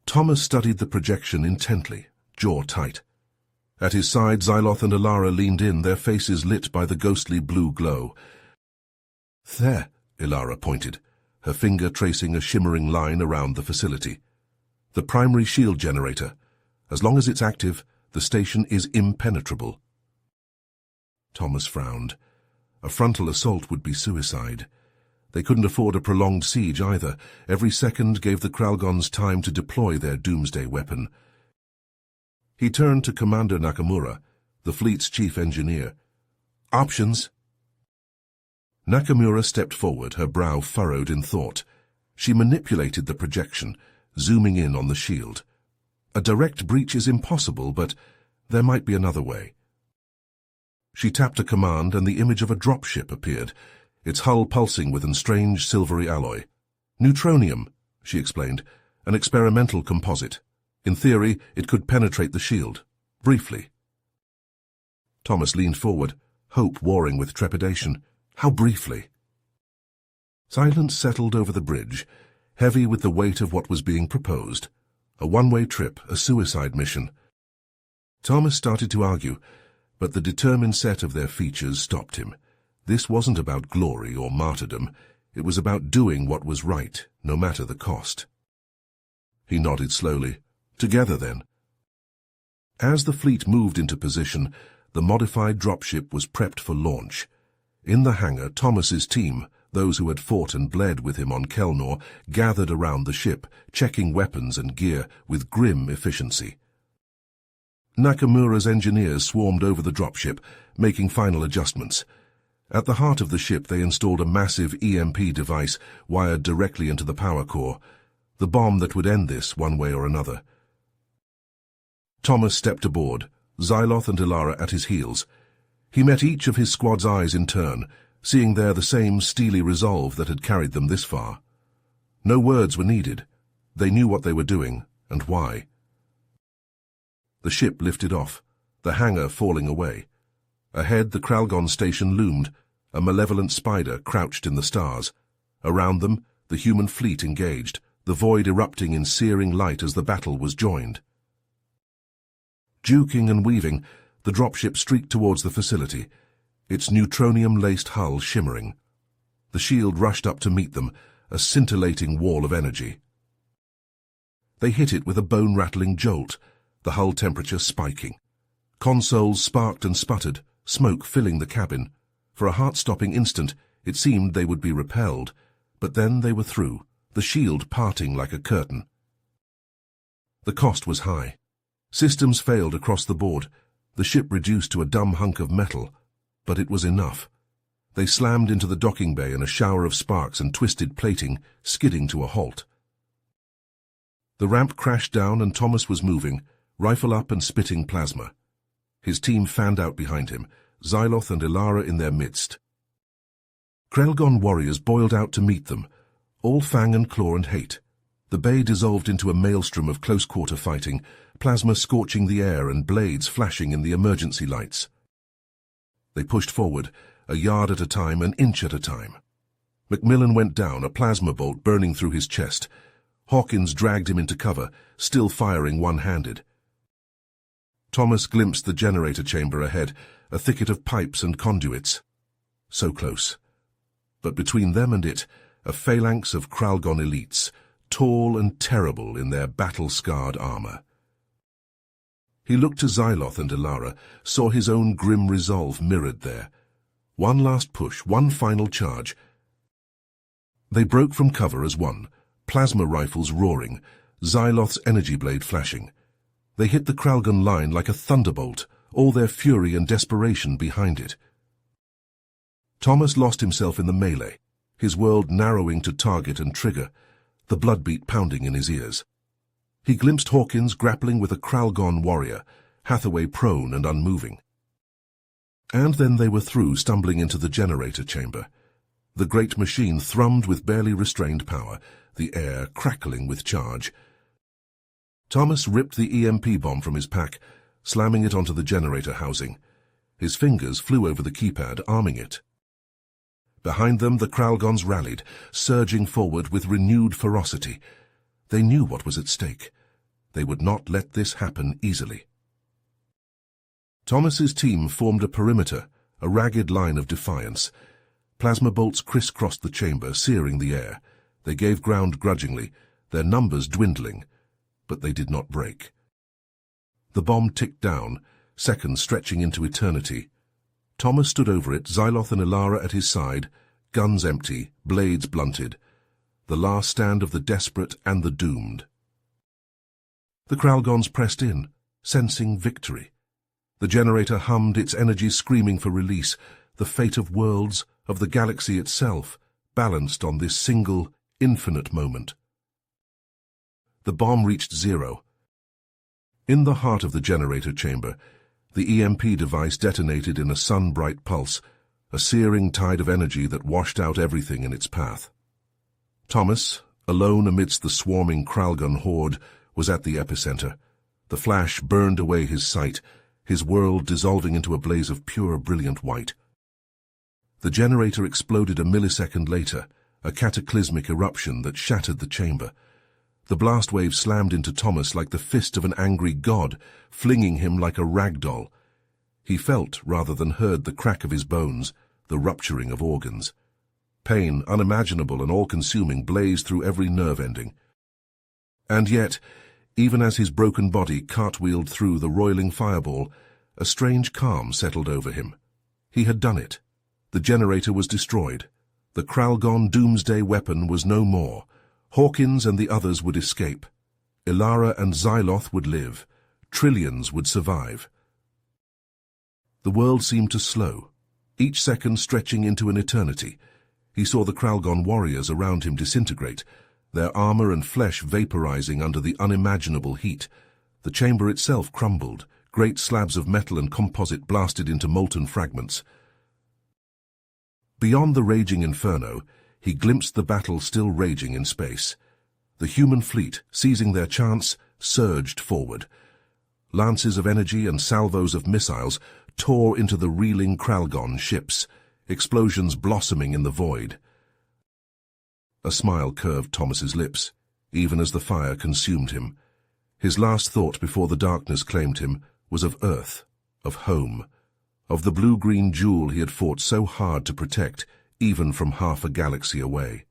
Thomas studied the projection intently, jaw tight. At his side, Xyloth and Ilara leaned in, their faces lit by the ghostly blue glow. There, Ilara pointed, her finger tracing a shimmering line around the facility. The primary shield generator. As long as it's active, the station is impenetrable. Thomas frowned. A frontal assault would be suicide. They couldn't afford a prolonged siege either. Every second gave the Kralgons time to deploy their doomsday weapon. He turned to Commander Nakamura, the fleet's chief engineer. Options? Nakamura stepped forward, her brow furrowed in thought. She manipulated the projection, zooming in on the shield. A direct breach is impossible, but there might be another way. She tapped a command, and the image of a dropship appeared, its hull pulsing with a strange silvery alloy. Neutronium, she explained, an experimental composite. In theory, it could penetrate the shield. Briefly. Thomas leaned forward, hope warring with trepidation. How briefly? Silence settled over the bridge, heavy with the weight of what was being proposed. A one-way trip, a suicide mission. Thomas started to argue, but the determined set of their features stopped him. This wasn't about glory or martyrdom. It was about doing what was right, no matter the cost. He nodded slowly. Together, then. As the fleet moved into position, the modified dropship was prepped for launch. In the hangar, Thomas's team, those who had fought and bled with him on Kelnor, gathered around the ship, checking weapons and gear with grim efficiency. Nakamura's engineers swarmed over the dropship, making final adjustments. At the heart of the ship, they installed a massive EMP device wired directly into the power core, the bomb that would end this one way or another. Thomas stepped aboard, Xyloth and Ilara at his heels. He met each of his squad's eyes in turn, seeing there the same steely resolve that had carried them this far. No words were needed. They knew what they were doing, and why. The ship lifted off, the hangar falling away. Ahead, the Kralgon station loomed, a malevolent spider crouched in the stars. Around them, the human fleet engaged, the void erupting in searing light as the battle was joined. Duking and weaving, the dropship streaked towards the facility, its neutronium-laced hull shimmering. The shield rushed up to meet them, a scintillating wall of energy. They hit it with a bone-rattling jolt, the hull temperature spiking. Consoles sparked and sputtered, smoke filling the cabin. For a heart-stopping instant, it seemed they would be repelled, but then they were through, the shield parting like a curtain. The cost was high. Systems failed across the board, the ship reduced to a dumb hunk of metal, but it was enough. They slammed into the docking bay in a shower of sparks and twisted plating, skidding to a halt. The ramp crashed down and Thomas was moving, rifle up and spitting plasma. His team fanned out behind him, Xyloth and Ilara in their midst. Krelgon warriors boiled out to meet them, all fang and claw and hate. The bay dissolved into a maelstrom of close-quarter fighting, plasma scorching the air and blades flashing in the emergency lights. They pushed forward, a yard at a time, an inch at a time. Macmillan went down, a plasma bolt burning through his chest. Hawkins dragged him into cover, still firing one-handed. Thomas glimpsed the generator chamber ahead, a thicket of pipes and conduits. So close. But between them and it, a phalanx of Kralgon elites, tall and terrible in their battle-scarred armor. He looked to Xyloth and Ilara, saw his own grim resolve mirrored there. One last push, one final charge. They broke from cover as one, plasma rifles roaring, Xyloth's energy blade flashing. They hit the Kralgon line like a thunderbolt, all their fury and desperation behind it. Thomas lost himself in the melee, his world narrowing to target and trigger, the bloodbeat pounding in his ears. He glimpsed Hawkins grappling with a Kralgon warrior, Hathaway prone and unmoving. And then they were through, stumbling into the generator chamber. The great machine thrummed with barely restrained power, the air crackling with charge. Thomas ripped the EMP bomb from his pack, slamming it onto the generator housing. His fingers flew over the keypad, arming it. Behind them, the Kralgons rallied, surging forward with renewed ferocity. They knew what was at stake. They would not let this happen easily. Thomas's team formed a perimeter, a ragged line of defiance. Plasma bolts crisscrossed the chamber, searing the air. They gave ground grudgingly, their numbers dwindling, but they did not break. The bomb ticked down, seconds stretching into eternity. Thomas stood over it, Xyloth and Ilara at his side, guns empty, blades blunted. The last stand of the desperate and the doomed. The Kralgons pressed in, sensing victory. The generator hummed, its energy screaming for release, the fate of worlds, of the galaxy itself, balanced on this single, infinite moment. The bomb reached zero. In the heart of the generator chamber, the EMP device detonated in a sun-bright pulse, a searing tide of energy that washed out everything in its path. Thomas, alone amidst the swarming Kralgon horde, was at the epicenter. The flash burned away his sight, his world dissolving into a blaze of pure, brilliant white. The generator exploded a millisecond later, a cataclysmic eruption that shattered the chamber. The blast wave slammed into Thomas like the fist of an angry god, flinging him like a rag doll. He felt, rather than heard, the crack of his bones, the rupturing of organs. Pain, unimaginable and all-consuming, blazed through every nerve ending. And yet, even as his broken body cartwheeled through the roiling fireball, a strange calm settled over him. He had done it. The generator was destroyed. The Kralgon doomsday weapon was no more. Hawkins and the others would escape. Ilara and Xyloth would live. Trillions would survive. The world seemed to slow, each second stretching into an eternity. He saw the Kralgon warriors around him disintegrate, their armor and flesh vaporizing under the unimaginable heat. The chamber itself crumbled, great slabs of metal and composite blasted into molten fragments. Beyond the raging inferno, he glimpsed the battle still raging in space. The human fleet, seizing their chance, surged forward. Lances of energy and salvos of missiles tore into the reeling Kralgon ships, explosions blossoming in the void. A smile curved Thomas's lips, even as the fire consumed him. His last thought before the darkness claimed him was of Earth, of home, of the blue-green jewel he had fought so hard to protect, even from half a galaxy away.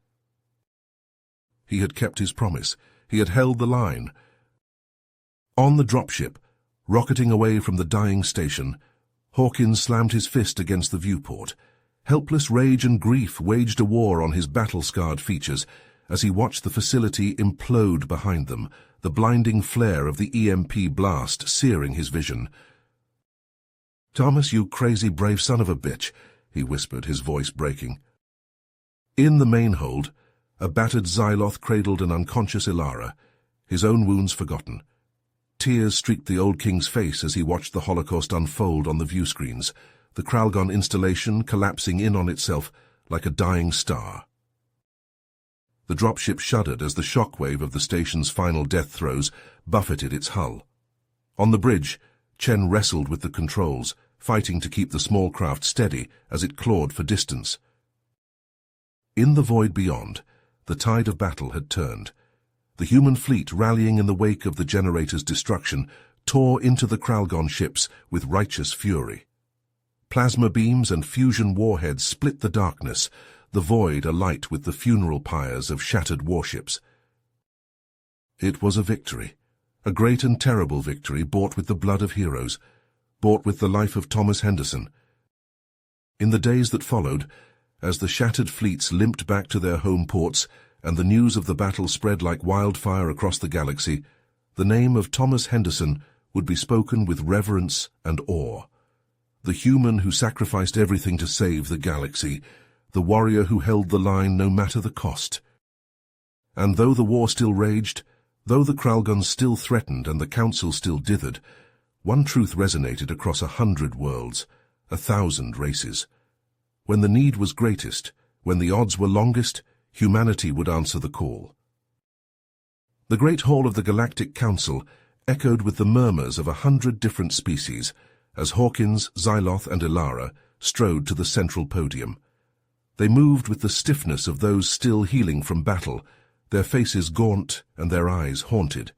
He had kept his promise. He had held the line. On the dropship, rocketing away from the dying station, Hawkins slammed his fist against the viewport. Helpless rage and grief waged a war on his battle-scarred features as he watched the facility implode behind them, the blinding flare of the EMP blast searing his vision. "Thomas, you crazy brave son of a bitch," he whispered, his voice breaking. In the main hold, a battered Xyloth cradled an unconscious Ilara, his own wounds forgotten. Tears streaked the old king's face as he watched the Holocaust unfold on the viewscreens, the Kralgon installation collapsing in on itself like a dying star. The dropship shuddered as the shockwave of the station's final death throes buffeted its hull. On the bridge, Chen wrestled with the controls, fighting to keep the small craft steady as it clawed for distance. In the void beyond, the tide of battle had turned. The human fleet, rallying in the wake of the generator's destruction, tore into the Kralgon ships with righteous fury. Plasma beams and fusion warheads split the darkness, the void alight with the funeral pyres of shattered warships. It was a victory, a great and terrible victory bought with the blood of heroes, bought with the life of Thomas Henderson. In the days that followed, as the shattered fleets limped back to their home ports and the news of the battle spread like wildfire across the galaxy, the name of Thomas Henderson would be spoken with reverence and awe. The human who sacrificed everything to save the galaxy, the warrior who held the line no matter the cost. And though the war still raged, though the Kralgons still threatened and the Council still dithered, one truth resonated across 100 worlds, 1,000 races. When the need was greatest, when the odds were longest, humanity would answer the call. The great hall of the Galactic Council echoed with the murmurs of 100 different species, as Hawkins, Xyloth, and Ilara strode to the central podium. They moved with the stiffness of those still healing from battle, their faces gaunt and their eyes haunted.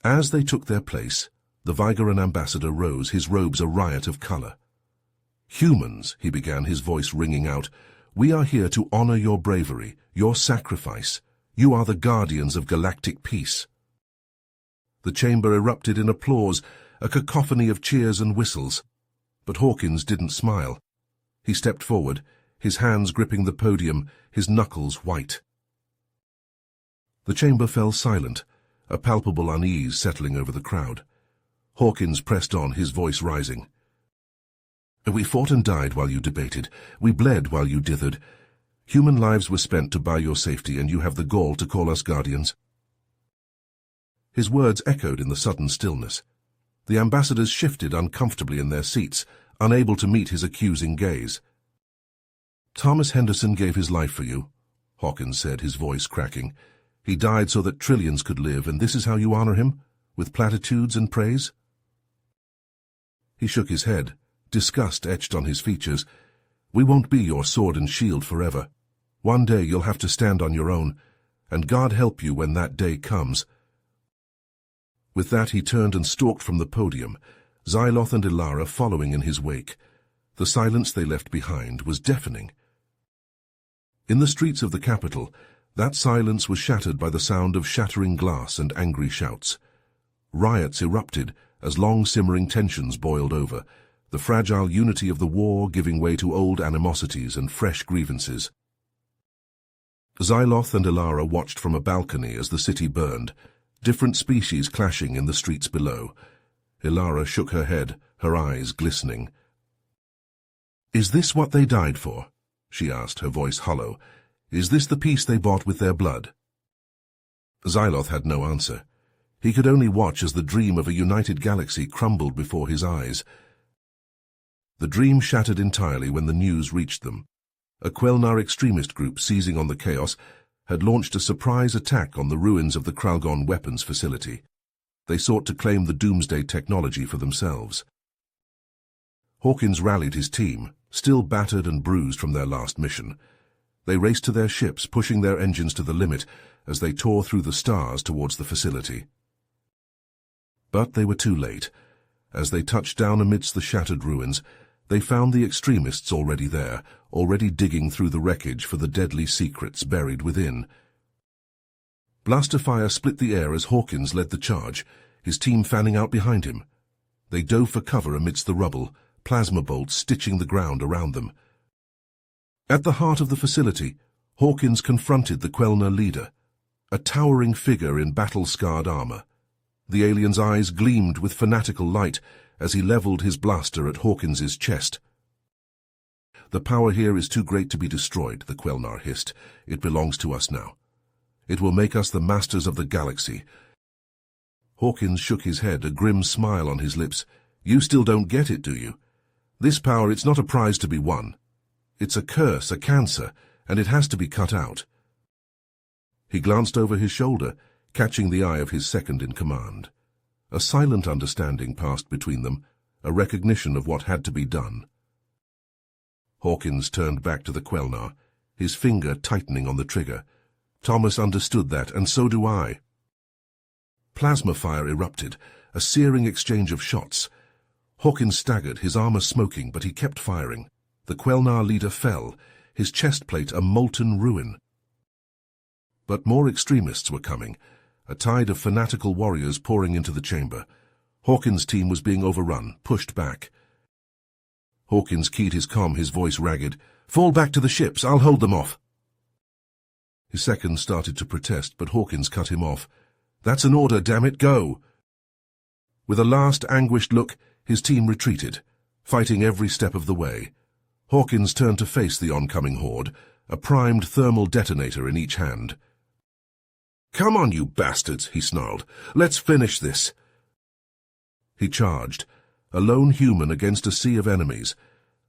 As they took their place, the Vigaran ambassador rose, his robes a riot of color. "Humans," he began, his voice ringing out, "we are here to honor your bravery, your sacrifice. You are the guardians of galactic peace." The chamber erupted in applause, a cacophony of cheers and whistles. But Hawkins didn't smile. He stepped forward, his hands gripping the podium, his knuckles white. The chamber fell silent, a palpable unease settling over the crowd. Hawkins pressed on, his voice rising. "We fought and died while you debated. We bled while you dithered. Human lives were spent to buy your safety, and you have the gall to call us guardians." His words echoed in the sudden stillness. The ambassadors shifted uncomfortably in their seats, unable to meet his accusing gaze. "Thomas Henderson gave his life for you," Hawkins said, his voice cracking. "He died so that trillions could live, and this is how you honor him? With platitudes and praise?" He shook his head, disgust etched on his features. "We won't be your sword and shield forever. One day you'll have to stand on your own, and God help you when that day comes." With that he turned and stalked from the podium, Xyloth and Ilara following in his wake. The silence they left behind was deafening. In the streets of the capital, that silence was shattered by the sound of shattering glass and angry shouts. Riots erupted as long-simmering tensions boiled over, the fragile unity of the war giving way to old animosities and fresh grievances. Xyloth and Ilara watched from a balcony as the city burned, different species clashing in the streets below. Ilara shook her head, her eyes glistening. "Is this what they died for?" she asked, her voice hollow. "Is this the peace they bought with their blood?" Xyloth had no answer. He could only watch as the dream of a united galaxy crumbled before his eyes. The dream shattered entirely when the news reached them. A Quelnar extremist group seizing on the chaos had launched a surprise attack on the ruins of the Kralgon weapons facility. They sought to claim the Doomsday technology for themselves. Hawkins rallied his team, still battered and bruised from their last mission. They raced to their ships, pushing their engines to the limit as they tore through the stars towards the facility. But they were too late. As they touched down amidst the shattered ruins, they found the extremists already there, already digging through the wreckage for the deadly secrets buried within. Blaster fire split the air as Hawkins led the charge, his team fanning out behind him. They dove for cover amidst the rubble, plasma bolts stitching the ground around them. At the heart of the facility, Hawkins confronted the Quelnar leader, a towering figure in battle-scarred armor. The alien's eyes gleamed with fanatical light as he leveled his blaster at Hawkins's chest. "The power here is too great to be destroyed," the Quelnar hissed. "It belongs to us now. It will make us the masters of the galaxy." Hawkins shook his head, a grim smile on his lips. "You still don't get it, do you? This power, it's not a prize to be won. It's a curse, a cancer, and it has to be cut out." He glanced over his shoulder, catching the eye of his second-in-command. A silent understanding passed between them, a recognition of what had to be done. Hawkins turned back to the Quelnar, his finger tightening on the trigger. "Thomas understood that, and so do I." Plasma fire erupted, a searing exchange of shots. Hawkins staggered, his armor smoking, but he kept firing. The Quelnar leader fell, his chest plate a molten ruin. But more extremists were coming, a tide of fanatical warriors pouring into the chamber. Hawkins' team was being overrun, pushed back. Hawkins keyed his comm, his voice ragged. "Fall back to the ships, I'll hold them off." His second started to protest, but Hawkins cut him off. "That's an order, damn it, go!" With a last anguished look, his team retreated, fighting every step of the way. Hawkins turned to face the oncoming horde, a primed thermal detonator in each hand. "Come on, you bastards," he snarled. "Let's finish this." He charged, a lone human against a sea of enemies.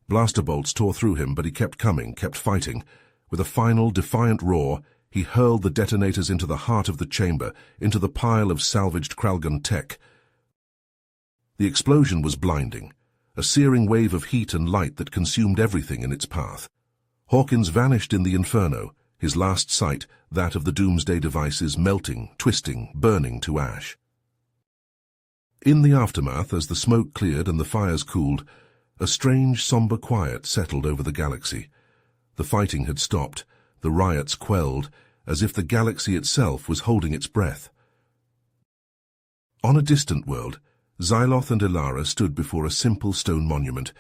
Blaster bolts tore through him, but he kept coming, kept fighting. With a final, defiant roar, he hurled the detonators into the heart of the chamber, into the pile of salvaged Kralgon tech. The explosion was blinding, a searing wave of heat and light that consumed everything in its path. Hawkins vanished in the inferno, his last sight, that of the Doomsday devices, melting, twisting, burning to ash. In the aftermath, as the smoke cleared and the fires cooled, a strange, somber quiet settled over the galaxy. The fighting had stopped, the riots quelled, as if the galaxy itself was holding its breath. On a distant world, Xyloth and Ilara stood before a simple stone monument,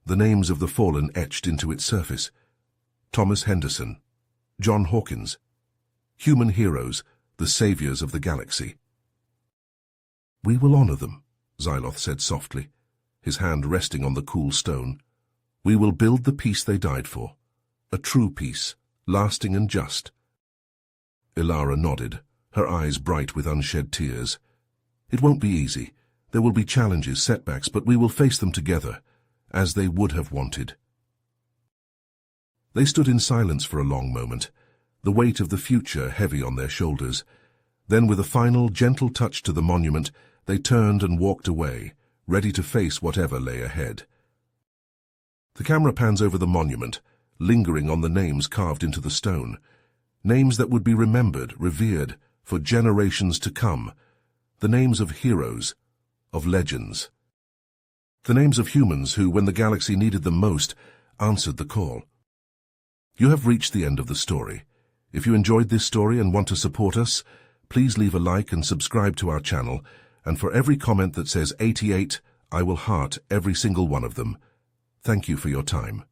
the names of the fallen etched into its surface. Thomas Henderson, John Hawkins, human heroes, the saviors of the galaxy. "We will honor them," Xyloth said softly, his hand resting on the cool stone. "We will build the peace they died for, a true peace, lasting and just." Ilara nodded, her eyes bright with unshed tears. "It won't be easy. There will be challenges, setbacks, but we will face them together, as they would have wanted." They stood in silence for a long moment, the weight of the future heavy on their shoulders. Then, with a final, gentle touch to the monument, they turned and walked away, ready to face whatever lay ahead. The camera pans over the monument, lingering on the names carved into the stone. Names that would be remembered, revered, for generations to come. The names of heroes, of legends. The names of humans who, when the galaxy needed them most, answered the call. You have reached the end of the story. If you enjoyed this story and want to support us, please leave a like and subscribe to our channel, and for every comment that says 88, I will heart every single one of them. Thank you for your time.